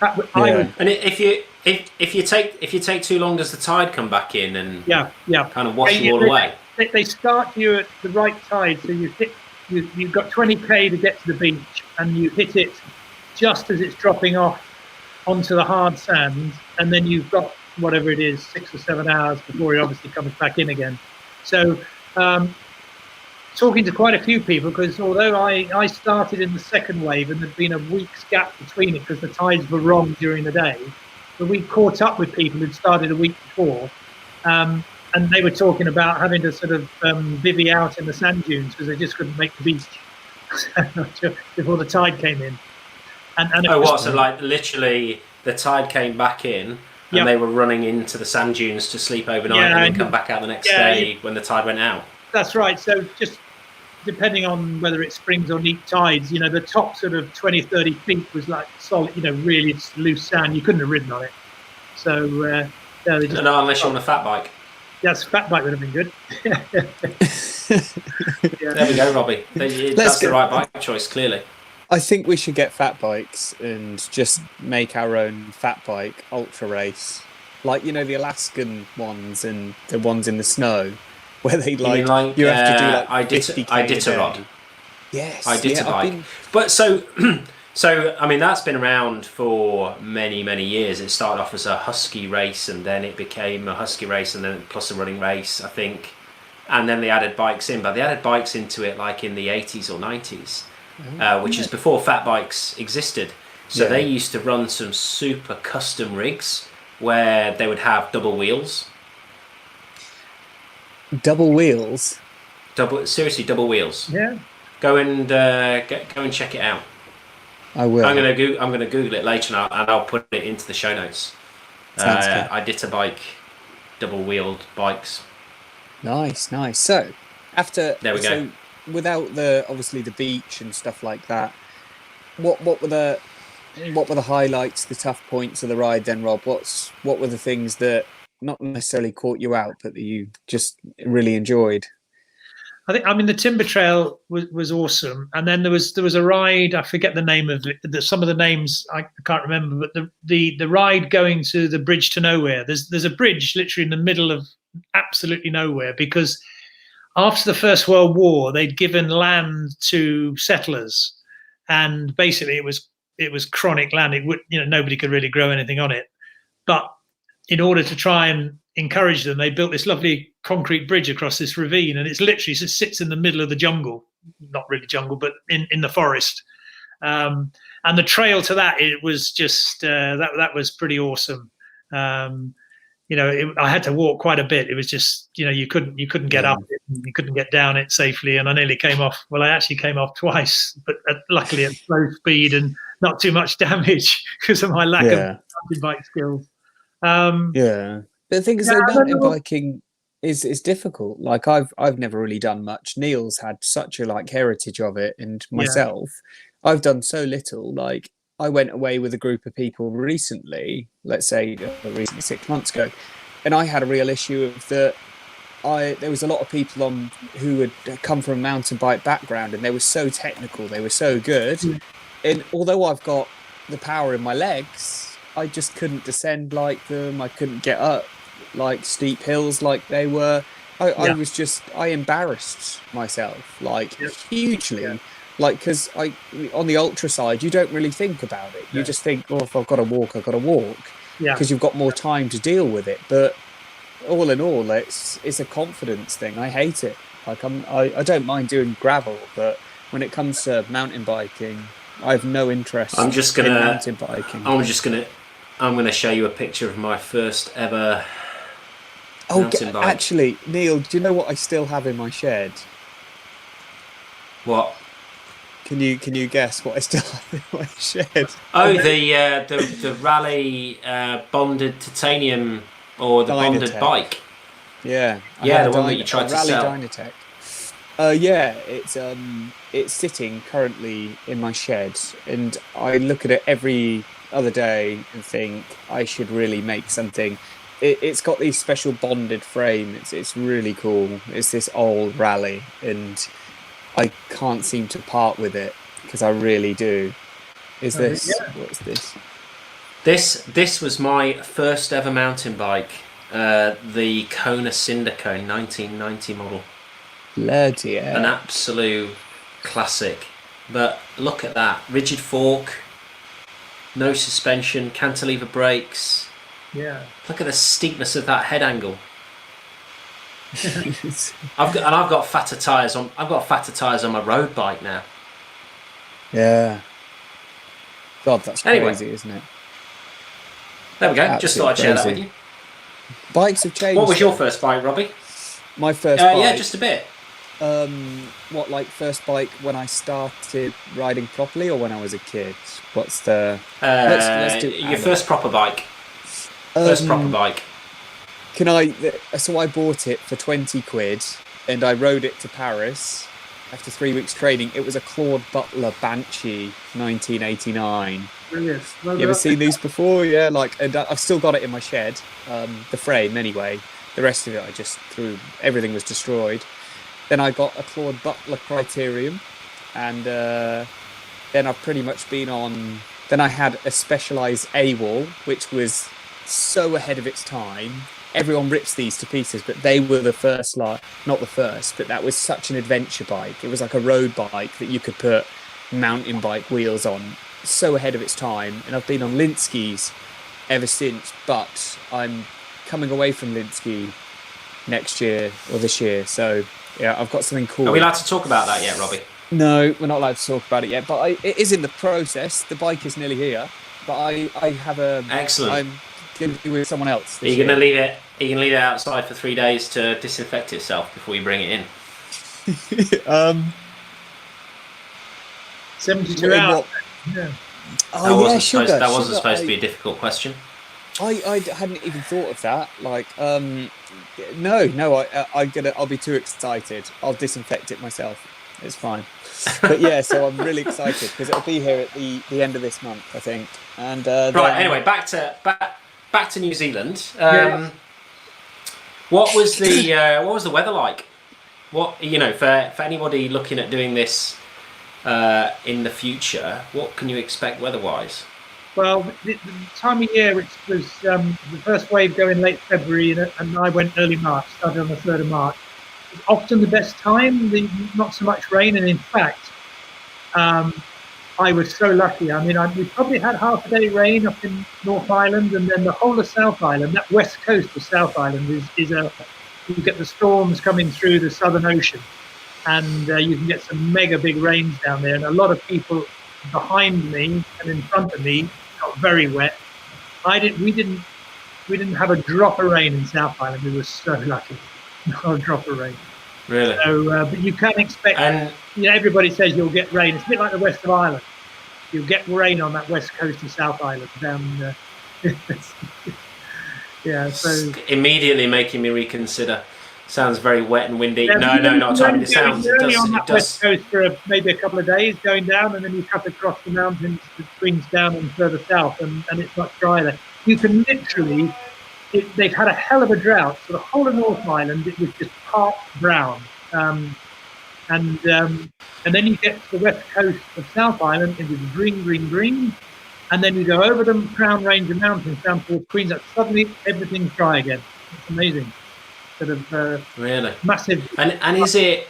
And if you take too long, does the tide come back in and kind of wash you all away? They start you at the right tide, so you've got 20k to get to the beach, and you hit it just as it's dropping off onto the hard sand, and then you've got whatever it is, 6 or 7 hours before it obviously comes back in again. So talking to quite a few people, because although I started in the second wave and there'd been a week's gap between it because the tides were wrong during the day, but we caught up with people who'd started a week before, and they were talking about having to sort of bivvy out in the sand dunes because they just couldn't make the beach before the tide came in. So like literally the tide came back in and they were running into the sand dunes to sleep overnight and then come back out the next day when the tide went out? That's right. So just depending on whether it's springs or neap tides, the top sort of 20, 30 feet was like solid, really loose sand. You couldn't have ridden on it. So, they just, no, unless you're on a fat bike. Yes, fat bike would have been good. There we go, Robbie. That's the right bike choice, clearly. I think we should get fat bikes and just make our own fat bike ultra race. Like, the Alaskan ones and the ones in the snow. Where they you have to do like 50k Iditarod. Yes, Iditabike. But so I mean that's been around for many years. It started off as a husky race, and then it became a husky race, and then plus a running race, I think. And then they added bikes in, but they added bikes into it like in the 80s or 90s, which is before fat bikes existed. So they used to run some super custom rigs where they would have double wheels. Double wheels. Double wheels. Yeah. Go and check it out. I will. I'm gonna Google it later, and I'll put it into the show notes. Iditabike, double wheeled bikes. Nice. So there we go. So without obviously the beach and stuff like that, what were what were the highlights, the tough points of the ride then, Rob? What were the things that not necessarily caught you out, but that you just really enjoyed? I mean, the Timber Trail was awesome, and then there was a ride. I forget the name of it. Some of the names I can't remember, but the ride going to the bridge to nowhere. There's a bridge literally in the middle of absolutely nowhere, because after the First World War they'd given land to settlers, and basically it was chronic land. It would, nobody could really grow anything on it, but in order to try and encourage them, they built this lovely concrete bridge across this ravine, and it's literally just sits in the middle of the jungle, not really jungle, but in the forest. And the trail to that, it was just that was pretty awesome. I had to walk quite a bit. It was just, you couldn't get up it, and you couldn't get down it safely, and I nearly came off. Well, I actually came off twice, but luckily at slow speed and not too much damage because of my lack of mountain bike skills. But the thing is, mountain biking is difficult. Like I've never really done much. Niel's had such a heritage of it, and myself, I've done so little. Like I went away with a group of people recently, let's say 6 months ago, and I had a real issue of that. There was a lot of people on who had come from a mountain bike background, and they were so technical, they were so good, and although I've got the power in my legs, I just couldn't descend like them. I couldn't get up like steep hills like they were. I embarrassed myself hugely, because on the ultra side you don't really think about it. You just think, if I've got to walk, I've got to walk, because you've got more time to deal with it. But all in all, it's a confidence thing. I hate it. I don't mind doing gravel, but when it comes to mountain biking, I have no interest. in mountain biking. I'm gonna show you a picture of my first ever mountain bike. Actually, Neil, do you know what I still have in my shed? What? Can you guess what I still have in my shed? Oh, the Rally bonded titanium, or the Dynatech. bonded bike. Yeah, the one that you tried to Rally sell. Dynatech. It's sitting currently in my shed, and I look at it every other day and think I should really make something. It's got these special bonded frame. It's really cool. It's this old Rally, and I can't seem to part with it because I really do. What's this? This was my first ever mountain bike, the Kona Syndico 1990 model. Bloody hell. An absolute classic. But look at that, rigid fork, no suspension, cantilever brakes. Yeah. Look at the steepness of that head angle. I've got fatter tyres on. I've got fatter tyres on my road bike now. Yeah. God, that's crazy, isn't it? There we go. Just thought I'd share that with you. Bikes have changed. What was your first bike, Robbie? My first bike. Yeah, just a bit. First bike when I started riding properly, or when I was a kid? What's the? Let's do your first proper bike. First proper bike. So I bought it for 20 quid, and I rode it to Paris after 3 weeks training. It was a Claude Butler Banshee 1989. Brilliant. You ever seen these before? Yeah, and I've still got it in my shed. The frame, anyway. The rest of it, I just threw. Everything was destroyed. Then I got a Claude Butler Criterium, and then I've pretty much been on. Then I had a Specialized AWOL, which was so ahead of its time. Everyone rips these to pieces, but they were the first, not the first, but that was such an adventure bike. It was like a road bike that you could put mountain bike wheels on. So ahead of its time. And I've been on Linskys ever since, but I'm coming away from Linsky next year or this year. So yeah, I've got something cool. Are we allowed to talk about that yet, Robbie? No, we're not allowed to talk about it yet, but it is in the process. The bike is nearly here, but I have a... Excellent. I'm going to be with someone else. Are you going to leave it? Are you going to leave it outside for 3 days to disinfect itself before you bring it in? 72 hours. Yeah. That wasn't supposed to be a difficult question. I hadn't even thought of that. I'll be too excited. I'll disinfect it myself. It's fine. But yeah, so I'm really excited because it'll be here at the end of this month, I think. And right. Anyway, back to New Zealand. What was the weather like? What for anybody looking at doing this in the future, what can you expect weather-wise? Well, the time of year, which was the first wave going late February, and I went early March, started on the 3rd of March. It's often the best time, not so much rain, and in fact, I was so lucky. I mean, we probably had half a day rain up in North Island, and then the whole of South Island, that west coast of South Island, you get the storms coming through the Southern Ocean, and you can get some mega big rains down there, and a lot of people behind me and in front of me got very wet. We didn't have a drop of rain in South Island. We were so lucky. Not a drop of rain. Really? So, but you can expect. And everybody says you'll get rain. It's a bit like the west of Ireland. You'll get rain on that west coast of South Island. Down. Yeah. So immediately making me reconsider. Sounds very wet and windy. No, not time. It sounds. It does. On that west coast for maybe a couple of days going down, and then you cut across the mountains, it swings down and further south, and it's much drier. You can literally. They've had a hell of a drought. So the whole of North Island, it was just part brown. And then you get to the west coast of South Island, it was green. And then you go over the Crown Range of mountains down towards Queensland. Suddenly, everything's dry again. It's amazing. Sort of really massive. And is it?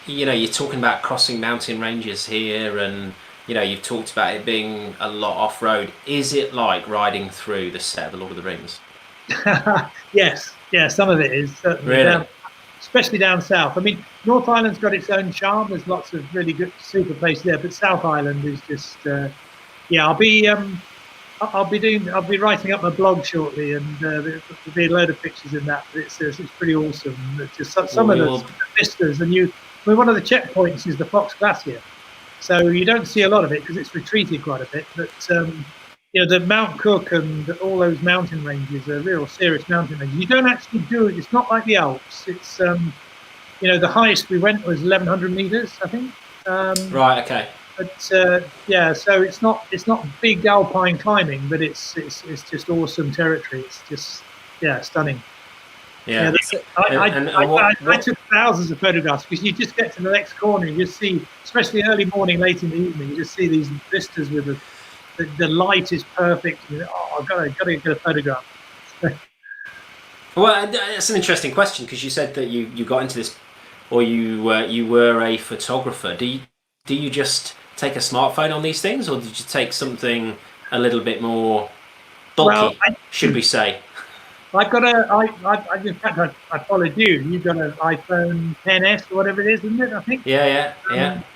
You're talking about crossing mountain ranges here, and you've talked about it being a lot off-road. Is it like riding through the set of the Lord of the Rings? Yes, some of it is. Certainly really? Especially down south. I mean, North Island's got its own charm. There's lots of really good, super places there. But South Island is just, I'll be writing up my blog shortly, and there'll be a load of pictures in that. But it's pretty awesome. It's just some of the vistas, and one of the checkpoints is the Fox Glacier. So you don't see a lot of it because it's retreated quite a bit. But the Mount Cook and all those mountain ranges are real serious mountain ranges. You don't actually do it. It's not like the Alps. It's the highest we went was 1,100 meters, I think. Right. Okay. But so it's not big alpine climbing, but it's just awesome territory. It's just stunning. Yeah. I took thousands of photographs because you just get to the next corner and you just see, especially early morning, late in the evening, you just see these vistas with the light is perfect. I've got to get a photograph. Well, that's an interesting question because you said that you got into this, or you were a photographer. Do you just take a smartphone on these things, or did you take something a little bit more bulky? Should we say? I've got in fact, I followed you. You've got an iPhone 10s or whatever it is, isn't it? I think. Yeah.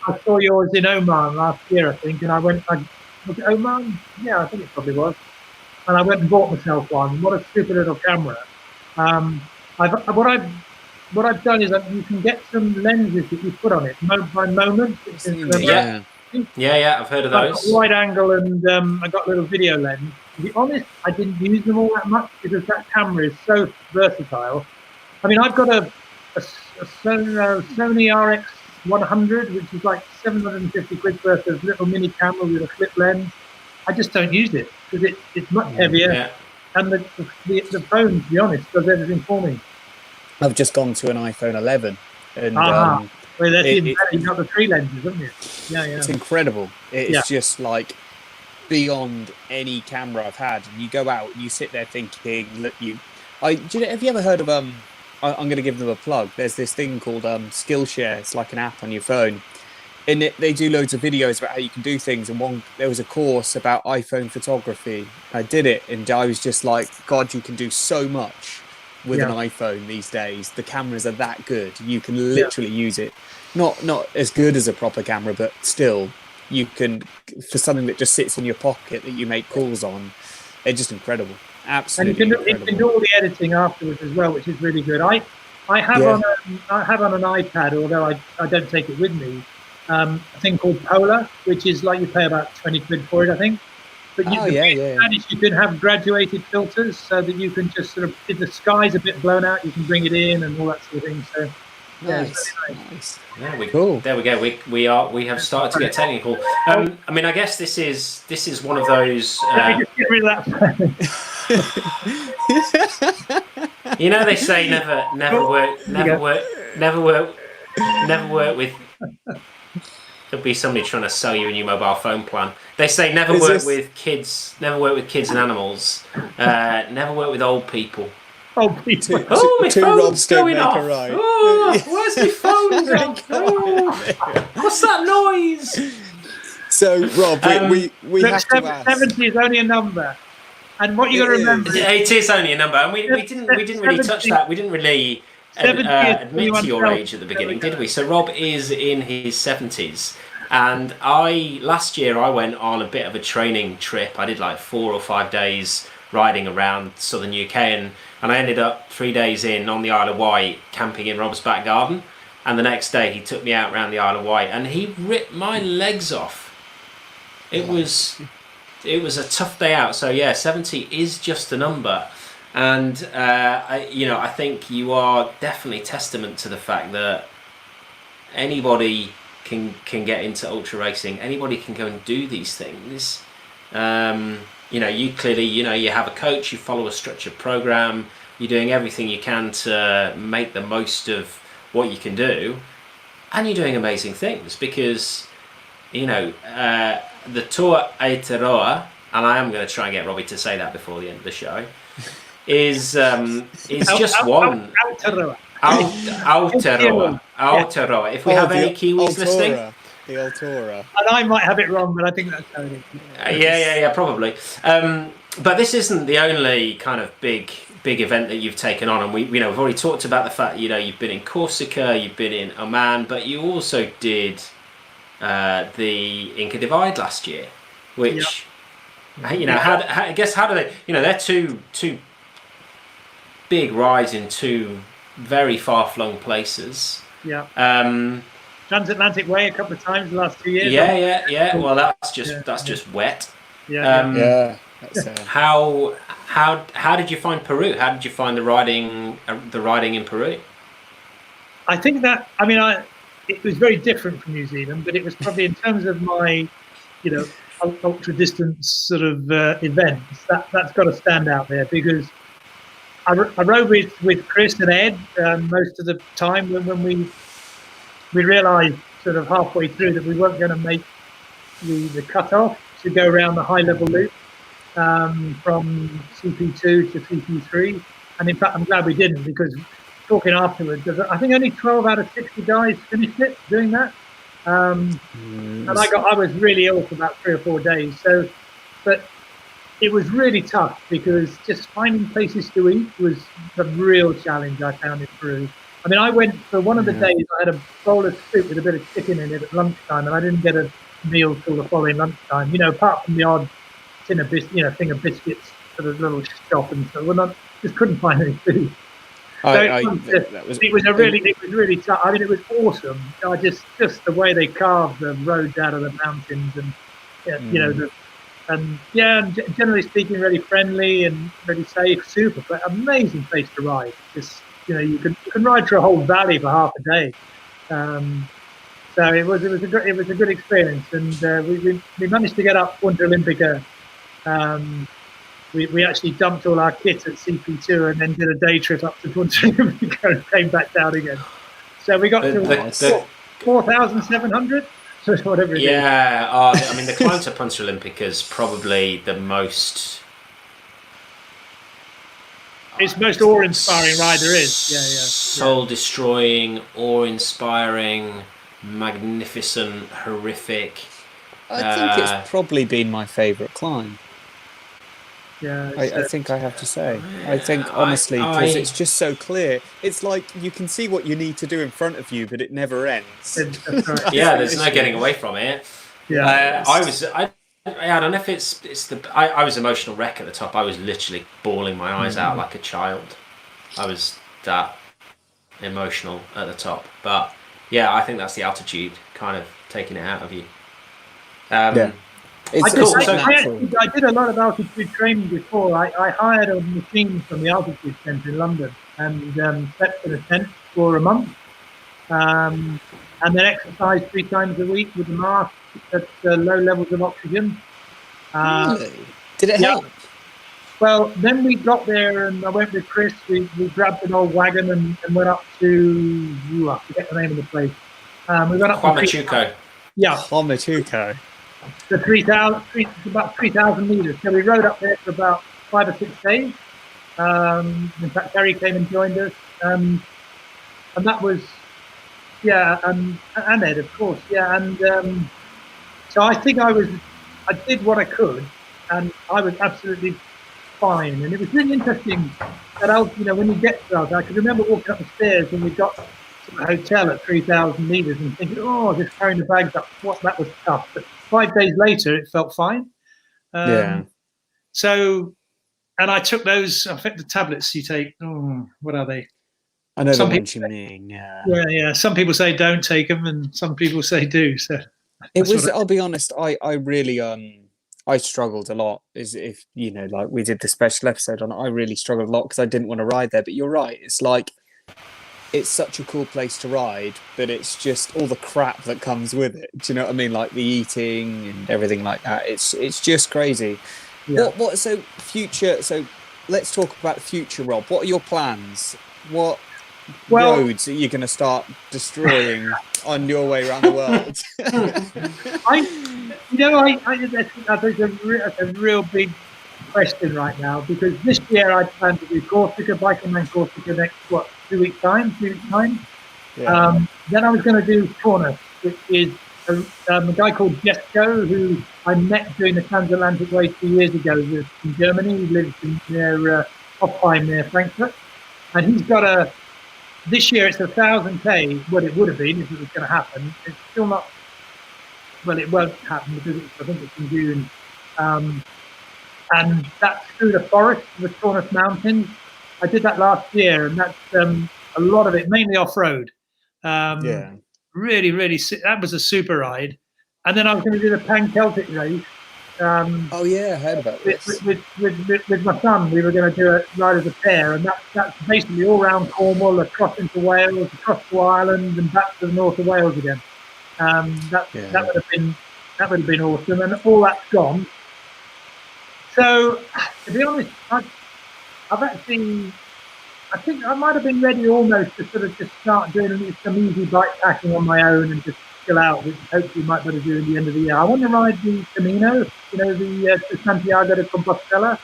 I saw yours in Oman last year, I think, and I went. Was it Oman? Yeah, I think it probably was. And I went and bought myself one. What a stupid little camera. What I've done is that you can get some lenses that you put on it by moment. Yeah, I've heard of those. I've got wide angle, and I got a little video lens. To be honest, I didn't use them all that much because that camera is so versatile. I mean, I've got a Sony RX100, which is like 750 quid worth of little mini camera with a flip lens. I just don't use it because it's much heavier, and the phone, to be honest, does everything for me. I've just gone to an iPhone 11, and well, that's even better. You've got the 3 lenses, haven't you? Yeah. It's incredible. It's just like beyond any camera I've had. And you go out and you sit there thinking, look, have you ever heard of I'm going to give them a plug. There's this thing called Skillshare. It's like an app on your phone, and they do loads of videos about how you can do things. And there was a course about iPhone photography. I did it, and I was just like, God, you can do so much with an iPhone these days. The cameras are that good. You can literally use it. Not as good as a proper camera, but still, you can, for something that just sits in your pocket that you make calls on. It's just incredible. Absolutely. And you can do all the editing afterwards as well, which is really good. I have on an iPad, although I don't take it with me, a thing called Polar, which is like you pay about 20 quid for it, I think. But you can have graduated filters so that you can just sort of, if the sky's a bit blown out, you can bring it in and all that sort of thing. So Nice. Nice. Yeah, Cool. There we go. We have started to get technical. I mean, I guess this is one of those. Just get rid of that. You know, they say never work with. There'll be somebody trying to sell you a new mobile phone plan. They say never work with kids and animals. Never work with old people. Oh, people. My two phone's Robs don't going make off. a right. Oh, where's my phone gone? Oh, what's that noise? So, Rob, we have to ask. 70 is only a number, and what you got to remember. It is only a number, and we didn't really touch that. We didn't really admit to your age at the beginning, did we? So Rob is in his 70s, and last year I went on a bit of a training trip. I did like 4 or 5 days riding around southern UK, and I ended up 3 days in on the Isle of Wight camping in Rob's back garden, and the next day he took me out around the Isle of Wight and he ripped my legs off. It was a tough day out. So yeah, 70 is just a number, and I think you are definitely testament to the fact that anybody can get into ultra racing. Anybody can go and do these things. You clearly, you have a coach, you follow a structured program, you're doing everything you can to make the most of what you can do, and you're doing amazing things because, the Tour Aotearoa, and I am going to try and get Robbie to say that before the end of the show, is just one. Aotearoa. If we have any Kiwis listening. The Altura. And I might have it wrong, but I think that's how it is. Yeah, probably. But this isn't the only kind of big event that you've taken on, and we've already talked about the fact you've been in Corsica, you've been in Oman, but you also did the Inca Divide last year, which how do they? They're two big rides in two very far flung places. Yeah. Transatlantic Way a couple of times the last 2 years. Yeah. Well, that's just wet. Yeah. How did you find Peru? How did you find the riding in Peru? I think that it was very different from New Zealand, but it was probably in terms of my, ultra distance sort of events that's got to stand out there because I rode with Chris and Ed most of the time when we realised sort of halfway through that we weren't going to make the cut-off to go around the high-level loop from CP2 to CP3. And in fact, I'm glad we didn't because talking afterwards, I think only 12 out of 60 guys finished it doing that. And I was really ill for about 3 or 4 days. But it was really tough because just finding places to eat was the real challenge I found in Peru. I went for one of the days, I had a bowl of soup with a bit of chicken in it at lunchtime, and I didn't get a meal till the following lunchtime. Apart from the odd thing of biscuits for the little shop and so on, just couldn't find any food. It was really tough. It was awesome. Just the way they carved the roads out of the mountains, and generally speaking, really friendly and really safe. Super, but amazing place to ride. Just you can ride through a whole valley for half a day. So it was a good experience, and we managed to get up Punta Olympica. We actually dumped all our kit at CP2 and then did a day trip up to Punta Olympica and came back down again. So we got to 4,700, whatever it is. Yeah, the climb to Punta Olympica is probably the most. It's the most awe-inspiring ride there is. Soul-destroying, awe-inspiring, magnificent, horrific. I think it's probably been my favourite climb. Yeah, I think I have to say. I think honestly, because it's just so clear. It's like you can see what you need to do in front of you, but it never ends. There's no getting away from it. Yeah, I don't know if it's I was emotional wreck at the top. I was literally bawling my eyes out like a child. I was that emotional at the top. But yeah, I think that's the altitude kind of taking it out of you. I did a lot of altitude training before. I hired a machine from the altitude centre in London and slept in a tent for a month. and then exercise 3 times a week with a mask at low levels of oxygen. Really? Did it Yeah. help? Well, then we got there, and I went with Chris. We grabbed an old wagon and went up to, I forget the name of the place. We went up Huamachuco. Yeah, Huamachuco. the 3,000, about 3,000 meters. So we rode up there for about 5 or 6 days. In fact, Terry came and joined us, and that was, and Ed, of course, and so I think I did what I could, and I was absolutely fine. And it was really interesting that when you get to us, I can remember walking up the stairs when we got to the hotel at 3,000 meters and thinking, oh, just carrying the bags up, that was tough. But 5 days later, it felt fine. So, and I took those, I think the tablets you take, what are they? I know the ones you mean, yeah. Yeah. Some people say don't take them, and some people say do. So it was, I'll be honest, I really, I struggled a lot. Is if, like we did the special episode on it, I really struggled a lot because I didn't want to ride there. But you're right. It's like, it's such a cool place to ride, but it's just all the crap that comes with it. Do you know what I mean? Like the eating and everything like that. It's just crazy. Yeah. So let's talk about the future, Rob. What are your plans? What roads are you going to start destroying on your way around the world? That's a real big question right now, because this year I plan to do Corsica, Biking Man Corsica next 2 weeks time. Yeah. Then I was going to do Taunus, which is a guy called Jesco, who I met doing the transatlantic race 2 years ago. He was in Germany. He lives near Hoffheim, near Frankfurt, and he's got this year it's 1,000k. Well, it would have been if it was going to happen. It's still not. Well, it won't happen because I think it's in June. And that's through the forest, the Taunus Mountains. I did that last year, and that's a lot of it, mainly off-road. Really, that was a super ride. And then I was going to do the Pan-Celtic race. I heard about this. With my son, we were going to do a ride as a pair, and that's basically all around Cornwall, across into Wales, across to Ireland, and back to the north of Wales again. That would have been awesome, and all that's gone. So, to be honest, I think I might have been ready almost to sort of just start doing some easy bike packing on my own and just chill out, which hopefully might be able to do at the end of the year. I want to ride the Camino, the Santiago de Compostela,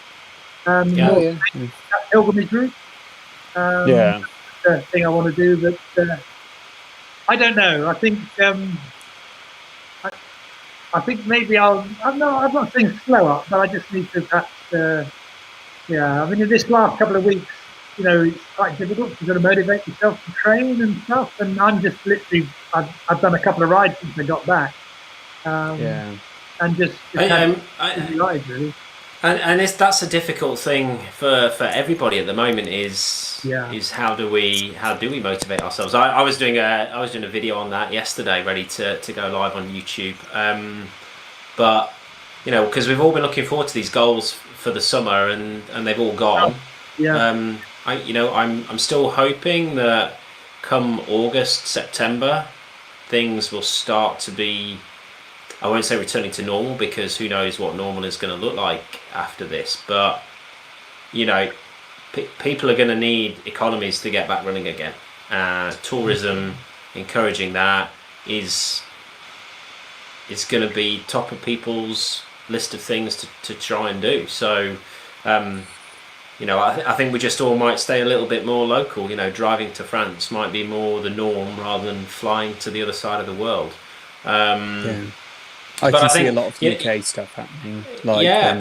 that pilgrimage route. That's the thing I want to do, but I don't know. I think maybe I'm not saying slow up, but I just need to perhaps, I mean, in this last couple of weeks, it's quite difficult to sort of motivate yourself to train and stuff. And I'm just literally, I've done a couple of rides since I got back. And just rides really. And that's a difficult thing for everybody at the moment. Is how do we motivate ourselves? I was doing a video on that yesterday, ready to go live on YouTube. But because we've all been looking forward to these goals for the summer, and they've all gone. I'm still hoping that come August, September, things will start to be, I won't say returning to normal, because who knows what normal is going to look like after this. But, people are going to need economies to get back running again. Tourism, encouraging that is going to be top of people's list of things to try and do. So, I think we just all might stay a little bit more local. Driving to France might be more the norm rather than flying to the other side of the world. I can see a lot of UK stuff happening, when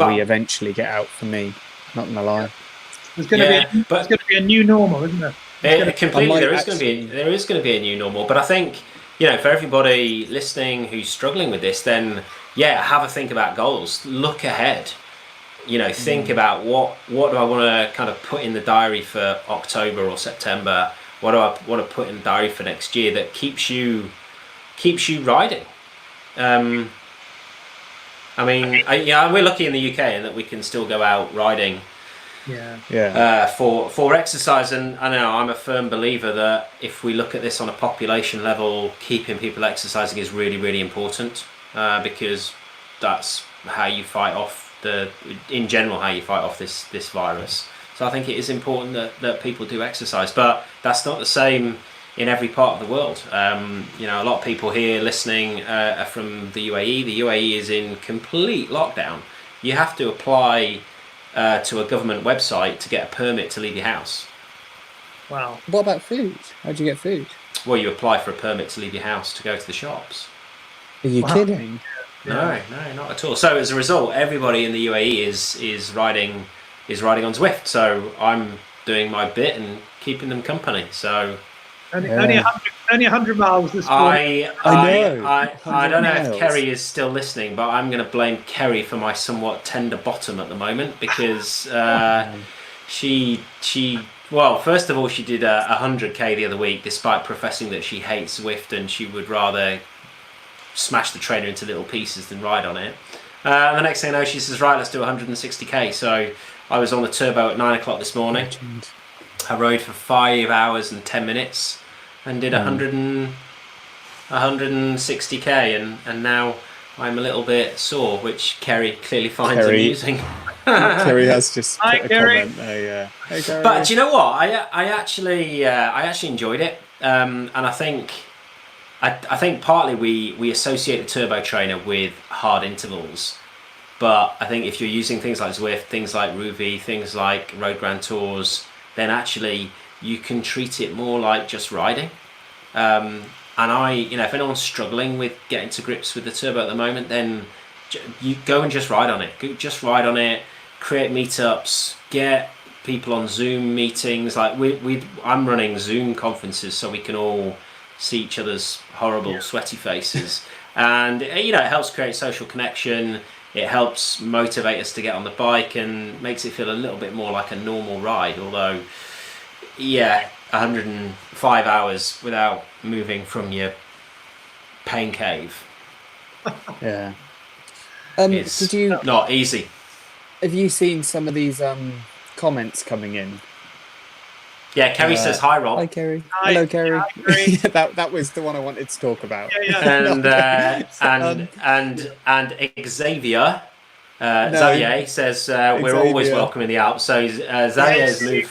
we eventually get out. For me, not gonna lie, there's going to be a new normal, isn't there? There is going to be a new normal. But I think for everybody listening who's struggling with this, then have a think about goals. Look ahead. Think about what do I want to kind of put in the diary for October or September. What do I want to put in the diary for next year that keeps you riding. We're lucky in the UK in that we can still go out riding for exercise. And I know I'm a firm believer that if we look at this on a population level, keeping people exercising is really, really important, because that's how you fight off in general, how you fight off this virus. So I think it is important that people do exercise, but that's not the same in every part of the world. You know, a lot of people here listening are from the UAE. The UAE is in complete lockdown. You have to apply to a government website to get a permit to leave your house. Wow. What about food? How do you get food? Well, you apply for a permit to leave your house to go to the shops. Are you kidding? No, not at all. So as a result, everybody in the UAE is riding on Zwift. So I'm doing my bit and keeping them company. So only 100 miles this morning. I don't know if Kerry is still listening, but I'm going to blame Kerry for my somewhat tender bottom at the moment, because well, first of all, she did 100k the other week, despite professing that she hates Zwift and she would rather smash the trainer into little pieces than ride on it. The next thing I know, she says, right, let's do 160k. So I was on the turbo at 9 o'clock this morning. I rode for 5 hours and 10 minutes and did 160k, and now I'm a little bit sore, which Kerry clearly finds amusing. Kerry has just put a Kerry. comment there, yeah. Hey, Kerry. But do you know what? I actually enjoyed it, and I think partly we associate the turbo trainer with hard intervals, but I think if you're using things like Zwift, things like Ruby, things like Road Grand Tours, then actually you can treat it more like just riding. And if anyone's struggling with getting to grips with the turbo at the moment, then you go and just ride on it. Just ride on it. Create meetups. Get people on Zoom meetings. Like I'm running Zoom conferences so we can all see each other's horrible sweaty faces, and it helps create social connection. It helps motivate us to get on the bike and makes it feel a little bit more like a normal ride. Although, 105 hours without moving from your pain cave. Yeah. It's did you not easy. Have you seen some of these comments coming in? Yeah, Kerry says hi, Rob. Hi, Kerry. Hi. Hello, Kerry. Hi, Kerry. that was the one I wanted to talk about. And Xavier Xavier says we're always welcome in the Alps. So Xavier has moved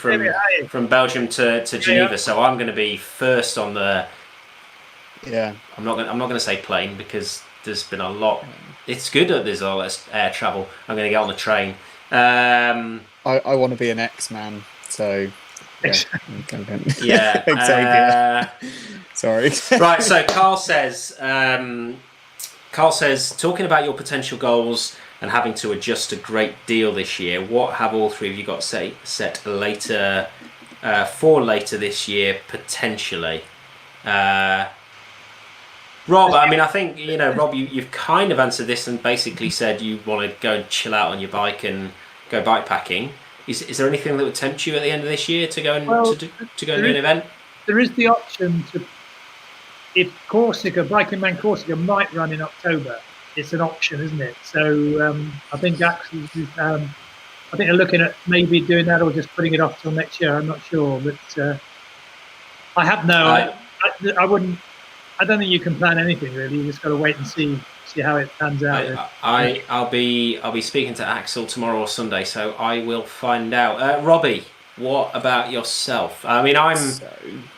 from Belgium to Geneva. So I'm going to be first on the. Yeah. I'm not going to say plane, because there's been a lot. It's good that there's all this air travel. I'm going to get on the train. I want to be an X-man, so. Yeah. Xavier. Sorry. Right. So Carl says, talking about your potential goals and having to adjust a great deal this year, what have all three of you got set later for later this year potentially? Rob, I mean, I think Rob, you've kind of answered this and basically said you want to go and chill out on your bike and go bikepacking. Is there anything that would tempt you at the end of this year to go and to go and do an event? There is the option to, if Biking Man Corsica might run in October, it's an option, isn't it? So I think actually, I think they're looking at maybe doing that or just putting it off till next year. I'm not sure, but I have I wouldn't. I don't think you can plan anything really. You just got to wait and see how it pans out. I'll be speaking to Axel tomorrow or Sunday, so I will find out. Robbie, what about yourself? I mean, I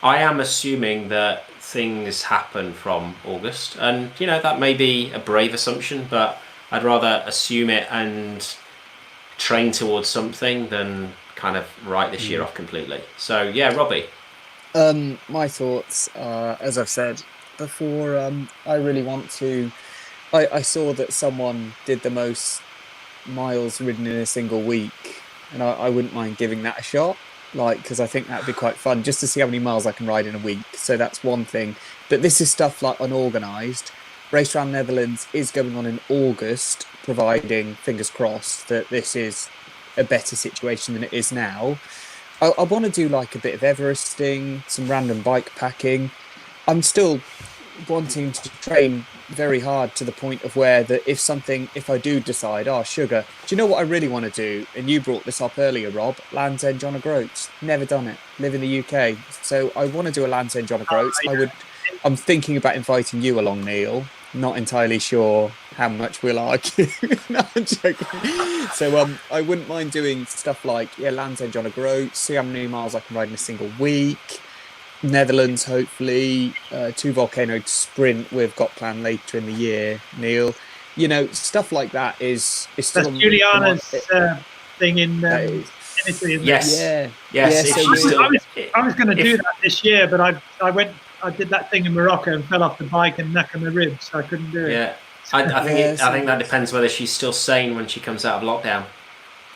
am assuming that things happen from August, and that may be a brave assumption, but I'd rather assume it and train towards something than kind of write this year off completely. So yeah, Robbie. My thoughts are, as I've said before, I really want to. I saw that someone did the most miles ridden in a single week, and I wouldn't mind giving that a shot, because I think that'd be quite fun just to see how many miles I can ride in a week. So that's one thing. But this is stuff like unorganised. Race Around Netherlands is going on in August, providing, fingers crossed, that this is a better situation than it is now. I want to do like a bit of Everesting, some random bike packing. I'm still wanting to train very hard to the point of where that if I do decide, sugar, do you know what I really want to do? And you brought this up earlier, Rob, Land's End John O'Groats. Never done it. Live in the UK. So I want to do a Land's End John O'Groats. I'm thinking about inviting you along, Neil. Not entirely sure how much we'll argue. No, I'm joking. So I wouldn't mind doing stuff like Land's End John O'Groats, see how many miles I can ride in a single week. Netherlands, hopefully, 2 volcano sprint we've got planned later in the year, Neil. Stuff like that is still. That's Juliana's thing in Italy, isn't yes. it? Yes. I was going to do that this year, but I did that thing in Morocco and fell off the bike and knackered my ribs, so I couldn't do it. Yeah, I think that depends whether she's still sane when she comes out of lockdown.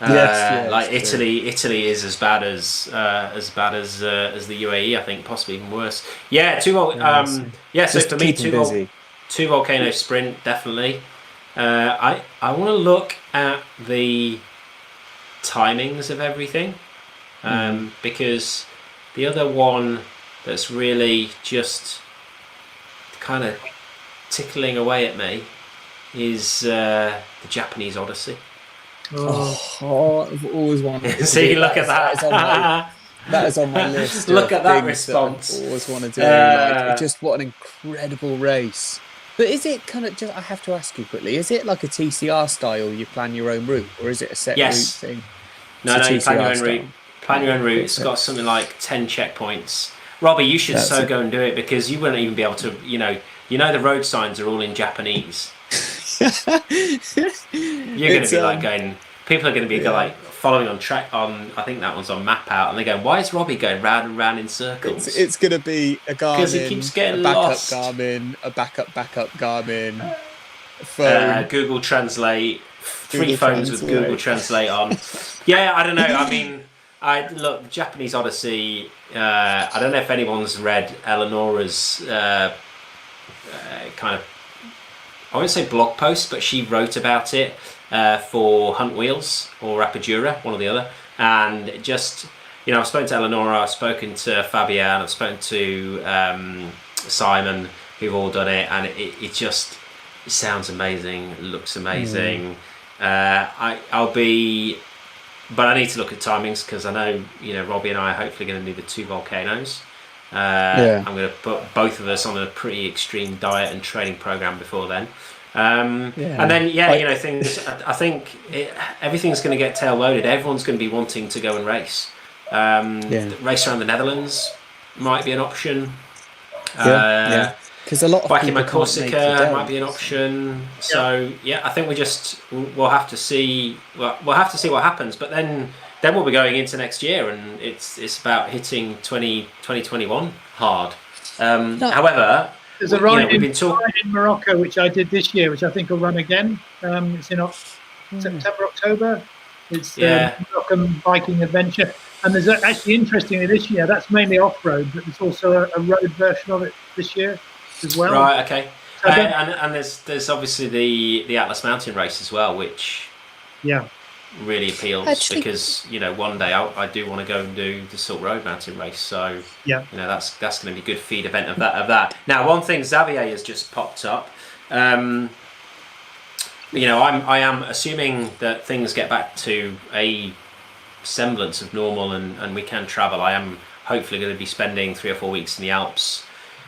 Italy is as bad as the UAE. I think possibly even worse. Yeah, So for me, two volcano sprint definitely. I want to look at the timings of everything, because the other one that's really just kind of tickling away at me is the Japanese Odyssey. I've always wanted to see, look at that. That is on my list. Look at that response. I always want to do. Just what an incredible race. But is it kind of just? I have to ask you quickly. Is it like a TCR style? You plan your own route, or is it a set route thing? No, you plan your own route. Plan your own route. It's got something like 10 checkpoints. Robbie, you should go and do it, because you wouldn't even be able to. The road signs are all in Japanese. You're going to be like going. People are going to be like following on track on. I think that one's on Map Out, and they're going, "Why is Robbie going round and round in circles?" It's going to be a Garmin, because he keeps getting a backup lost. Garmin, a backup Garmin, phone, Google Translate, 3 phones with Google Translate on. Yeah, I don't know. I mean, the Japanese Odyssey. I don't know if anyone's read Eleonora's kind of. I won't say blog post, but she wrote about it for Hunt Wheels or Appadura, one or the other. And just, I've spoken to Eleonora, I've spoken to Fabian, I've spoken to Simon, who've all done it, and it sounds amazing, it looks amazing. But I need to look at timings, because I know, Robbie and I are hopefully going to do the 2 volcanoes. I'm going to put both of us on a pretty extreme diet and training program before then, and then things. I think everything's going to get tail loaded. Everyone's going to be wanting to go and race. Race around the Netherlands might be an option. Because a lot of biking in Corsica might be an option. So I think we'll have to see. We'll have to see what happens. But then we'll be going into next year, and it's about hitting 2021 hard. However, there's a ride in Morocco, which I did this year, which I think will run again. It's in September, October. It's the Moroccan biking adventure. And there's actually, interestingly, this year, that's mainly off-road, but there's also a road version of it this year as well. Right, okay. And there's obviously the Atlas Mountain Race as well, which... really appeals, because one day I do want to go and do the Silk Road Mountain Race, so that's going to be a good feed event of that. Now, one thing, Xavier has just popped up. I am assuming that things get back to a semblance of normal and we can travel. I am hopefully going to be spending 3 or 4 weeks in the Alps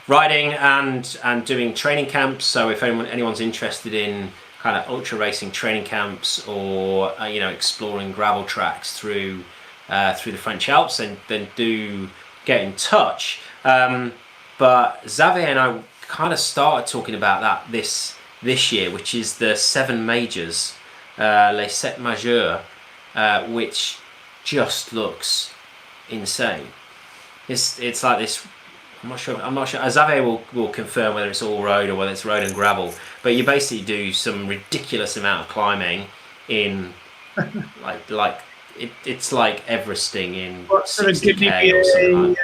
riding and doing training camps. So if anyone's interested in kind of ultra racing training camps, or exploring gravel tracks through the French Alps, then do get in touch. But Xavier and I kind of started talking about that this year, which is the 7 majors, les 7 majeurs, which just looks insane. It's like this. I'm not sure. Xavier will confirm whether it's all road or whether it's road and gravel. But you basically do some ridiculous amount of climbing in, it's like Everesting in 60k or something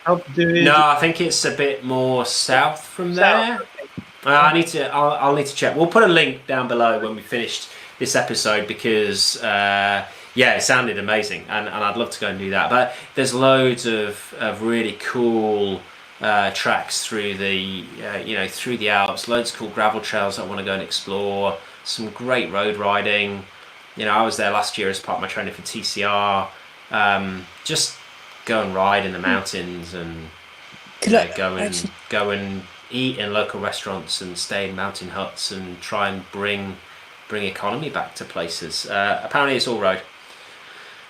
like that. No, I think it's a bit more south from there. I'll need to check. We'll put a link down below when we finished this episode, because it sounded amazing, and I'd love to go and do that. But there's loads of really cool tracks through the through the Alps. Loads of cool gravel trails I want to go and explore. Some great road riding. I was there last year as part of my training for TCR. Just go and ride in the mountains and go and eat in local restaurants and stay in mountain huts and try and bring economy back to places. Apparently it's all road.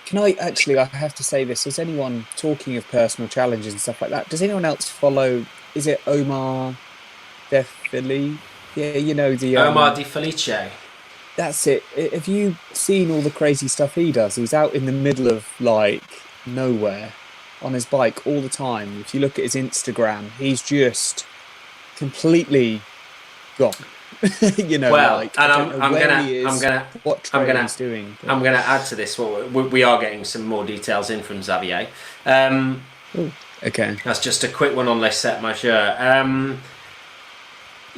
Can I have to say this, is anyone, talking of personal challenges and stuff like that, does anyone else follow, is it Omar De Felice? Yeah, the Omar De Felice. That's it. Have you seen all the crazy stuff he does? He's out in the middle of nowhere on his bike all the time. If you look at his Instagram, he's just completely gone. Well, and I'm gonna he's doing. I'm gonna add to this. We are getting some more details in from Xavier. Okay. That's just a quick one on Les Set Majeur.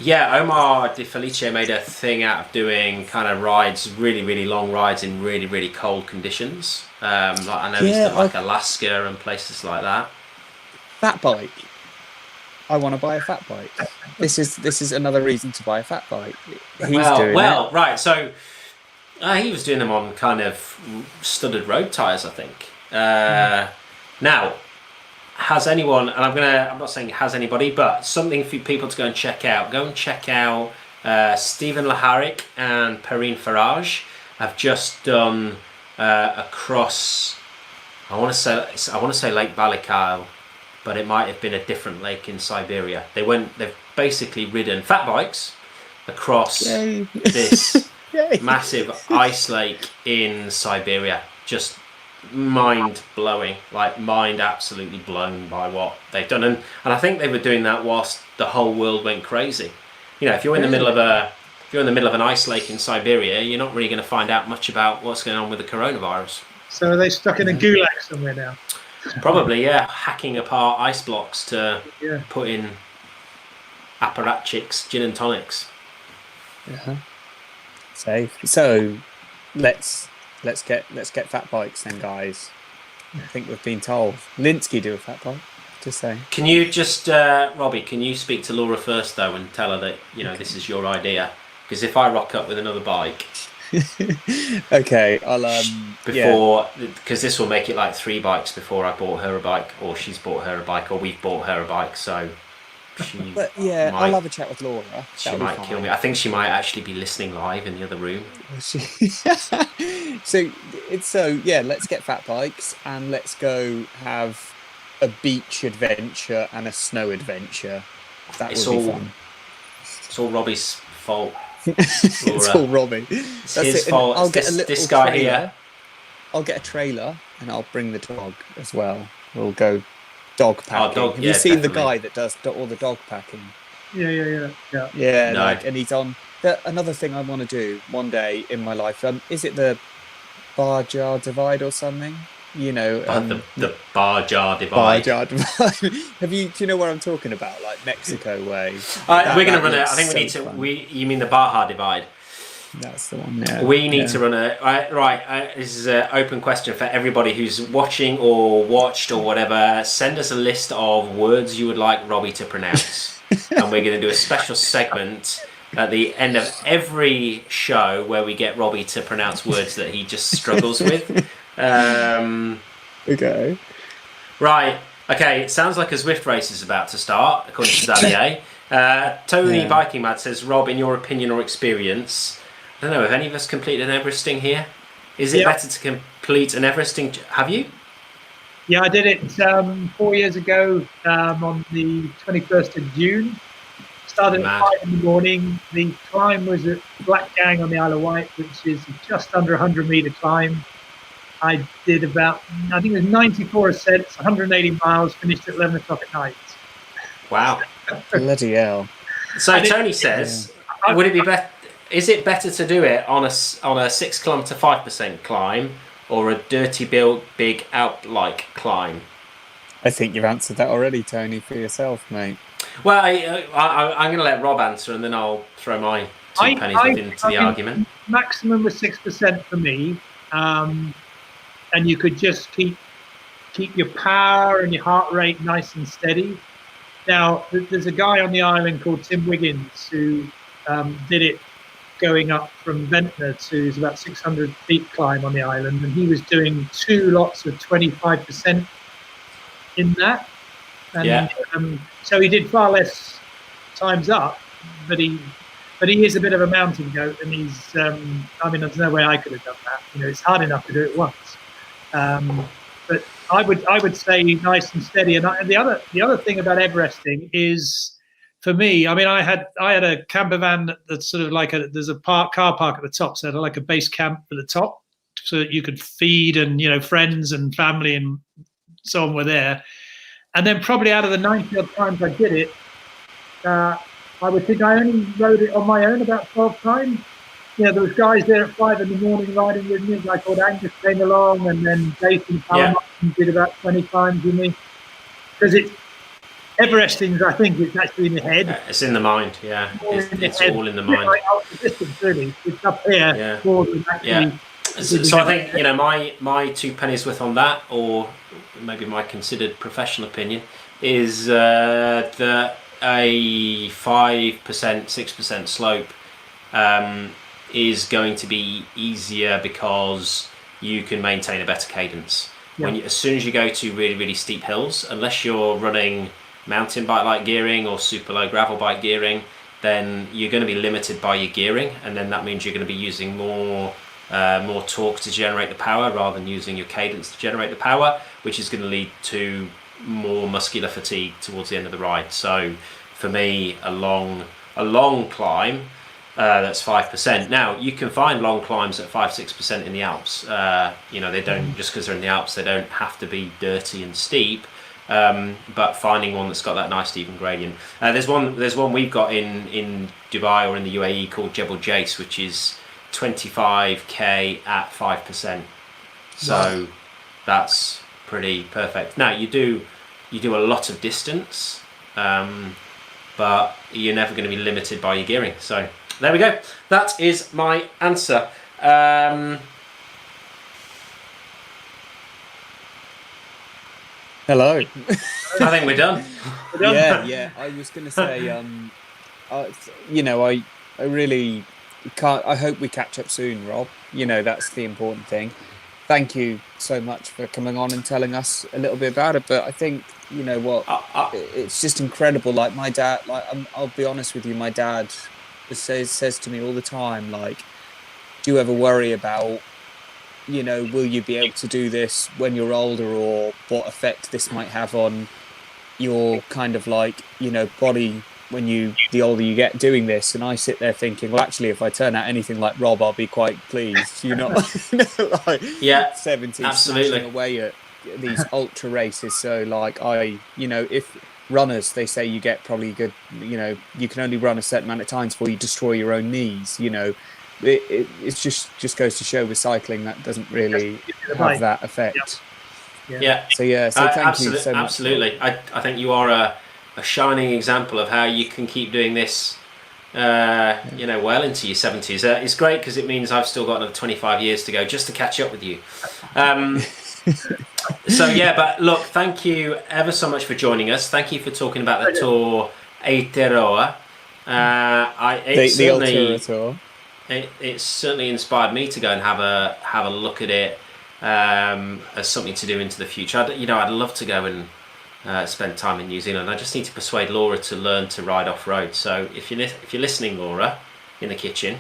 Omar De Felice made a thing out of doing kind of rides, really, really long rides in really, really cold conditions. I know he's done Alaska and places like that. Fat bike. I want to buy a fat bike. This is another reason to buy a fat bike. Right. So he was doing them on kind of studded road tires, I think. Now, has anyone? And I'm not saying has anybody, but something for people to go and check out. Go and check out Stephen Laharic and Perrine Farage have just done across. I want to say Lake Baikal, but it might have been a different lake in Siberia. They've basically ridden fat bikes across this massive ice lake in Siberia. Just mind blowing, mind absolutely blown by what they've done. And I think they were doing that whilst the whole world went crazy. If you're in the middle of an ice lake in Siberia, you're not really going to find out much about what's going on with the coronavirus. So are they stuck in a gulag somewhere now? Probably, hacking apart ice blocks to put in apparatchiks, gin and tonics. Safe. So let's get fat bikes then, guys. I think we've been told. Linsky do a fat bike, just saying. Can you just, Robbie, can you speak to Laura first though and tell her that, this is your idea? Because if I rock up with another bike... Okay, I'll because this will make it like 3 bikes before I bought her a bike, or she's bought her a bike, or we've bought her a bike, so I'll have a chat with Laura. She might kill me. I think she might actually be listening live in the other room. Let's get fat bikes and let's go have a beach adventure and a snow adventure. That would be fun. It's all Robbie's fault. It's all Robbie. It's his fault. I'll get this guy trailer. Here. I'll get a trailer and I'll bring the dog as well. We'll go dog packing. Have you seen the guy that does all the dog packing? Yeah. And he's on. Another thing I want to do one day in my life. Is it the Inca Divide or something? The Bar-Jar Divide. Bar-Jar Divide. Do you know where I'm talking about? Like Mexico way. We're going to run it. I think we need to. You mean the Baja Divide? That's the one. Yeah. We need to run this is an open question for everybody who's watching or watched or whatever. Send us a list of words you would like Robbie to pronounce, and we're going to do a special segment at the end of every show where we get Robbie to pronounce words that he just struggles with. Okay. Right. Okay. It sounds like a Zwift race is about to start, according to Xavier. Tony Biking Mad says, Rob, in your opinion or experience, I don't know, have any of us completed an Everesting here? Is it better to complete an Everesting? Have you? Yeah, I did it 4 years ago on the 21st of June. Started at 5 in the morning. The climb was at Black Gang on the Isle of Wight, which is just under 100 metre climb. I did about, I think it was 94 ascents, 180 miles, finished at 11 o'clock at night. Wow. Bloody hell. So Tony says, would it be better? Is it better to do it on a 6 kilometre 5% climb or a dirty big Alp-like climb? I think you've answered that already, Tony, for yourself, mate. Well, I'm going to let Rob answer, and then I'll throw my 2 pennies into the argument. Maximum was 6% for me, and you could just keep your power and your heart rate nice and steady. Now, there's a guy on the island called Tim Wiggins who did it going up from Ventnor to, it's about 600 feet climb on the island, and he was doing 2 lots of 25% in that. And so he did far less times up, but he is a bit of a mountain goat, and he's I mean, there's no way I could have done that. You know, it's hard enough to do it once. But I would say nice and steady. And the other thing about Everesting is, for me, I mean, I had a camper van that's sort of like there's a car park at the top, so like a base camp at the top, so that you could feed, and you know, friends and family and so on were there. And then probably out of the 90 odd times I did it, I would think I only rode it on my own about 12 times. You know, there was guys there at 5 in the morning riding with me. A guy called Angus came along, and then Jason Palmerton did about 20 times with me. Because Everesting's, I think, it's actually in the head. It's in the mind, yeah. It's all in the mind. Like out the distance, really. It's up here. Yeah. So I think, you know, my 2 pennies worth on that, or maybe my considered professional opinion, is that a 5%, 6% slope is going to be easier because you can maintain a better cadence. Yeah. As soon as you go to really, really steep hills, unless you're running mountain bike like gearing or super low gravel bike gearing, then you're going to be limited by your gearing, and then that means you're going to be using more torque to generate the power rather than using your cadence to generate the power, which is going to lead to more muscular fatigue towards the end of the ride. So for me, a long climb, that's 5%. Now you can find long climbs at 5-6% in the Alps. You know, they don't, just because they're in the Alps, they don't have to be dirty and steep. But finding one that's got that nice even gradient. There's one we've got in Dubai or in the UAE called Jebel Jais, which is 25k at 5%. So that's pretty perfect. Now you do a lot of distance, but you're never going to be limited by your gearing. So there we go. That is my answer. Hello. I think we're done. Yeah. I was going to say, you know, I really can't. I hope we catch up soon, Rob. You know, that's the important thing. Thank you so much for coming on and telling us a little bit about it. But I think, you know what, it's just incredible. Like my dad, like I'll be honest with you, my dad says to me all the time, like, do you ever worry about, you know, will you be able to do this when you're older, or what effect this might have on your kind of like, you know, body when the older you get doing this? And I sit there thinking, well, actually, if I turn out anything like Rob, I'll be quite pleased. You're not like 70 smashing away at these ultra races. So like you know, if runners, they say you get probably good, you know, you can only run a certain amount of times before you destroy your own knees, you know. It's just goes to show with cycling that doesn't really have that effect. Yeah. So thank you so much. Absolutely. I think you are a shining example of how you can keep doing this, you know, well into your 70s. It's great because it means I've still got another 25 years to go just to catch up with you. So yeah, but look, thank you ever so much for joining us. Thank you for talking about the Tour Aotearoa. The Tour. It certainly inspired me to go and have a look at it as something to do into the future. I'd love to go and spend time in New Zealand. I just need to persuade Laura to learn to ride off road. So if you're listening, Laura, in the kitchen,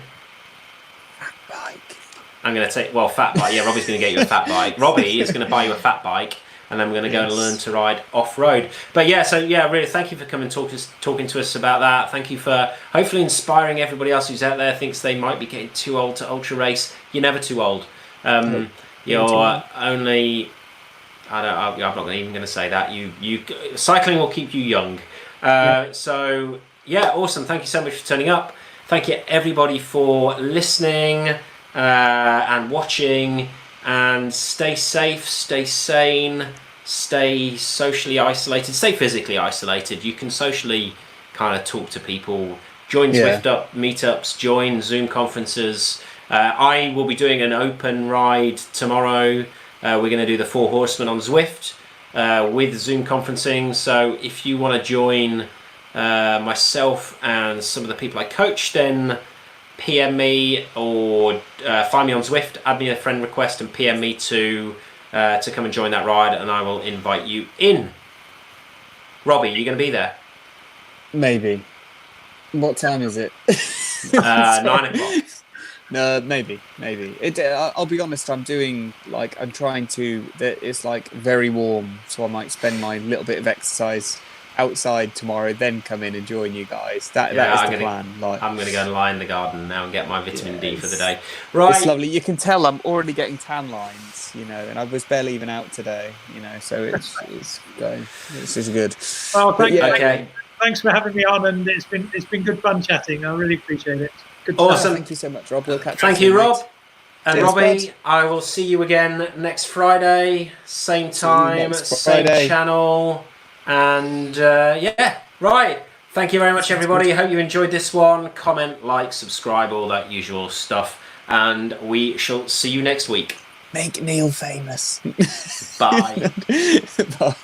fat bike. I'm going to take fat bike. Yeah, Robbie's going to get you a fat bike. Robbie is going to buy you a fat bike, and then we're going to go and learn to ride off road. But really, thank you for coming talking to us about that. Thank you for hopefully inspiring everybody else who's out there thinks they might be getting too old to ultra race. You're never too old. You're only. I'm not even going to say that. You cycling will keep you young. So awesome. Thank you so much for turning up. Thank you everybody for listening and watching. And stay safe, stay sane, stay socially isolated, stay physically isolated. You can socially kind of talk to people, join Zwift up meetups, join Zoom conferences. I will be doing an open ride tomorrow. We're going to do the 4 Horsemen on Zwift. with Zoom conferencing. So if you want to join myself and some of the people I coach, then PM me or find me on Zwift, add me a friend request and PM me to come and join that ride, and I will invite you in. Robbie, are you going to be there? Maybe. What time is it? 9 o'clock. No, maybe. I'll be honest. I'm trying to. It's like very warm, so I might spend my little bit of exercise outside tomorrow, then come in and join you guys. That is the plan. I'm going to go and lie in the garden now and get my vitamin D for the day. Right. It's lovely. You can tell I'm already getting tan lines, and I was barely even out today, so it's going. This is good. Oh, thanks for having me on, and it's been good fun chatting. I really appreciate it. Good awesome. Thank you so much, Rob. We'll catch Thank you, Rob. Mate. And cheers, Robbie, bud. I will see you again next Friday, same time, same channel. And right. Thank you very much, everybody. I hope you enjoyed this one. Comment, like, subscribe, all that usual stuff. And we shall see you next week. Make Neil famous. Bye. Bye.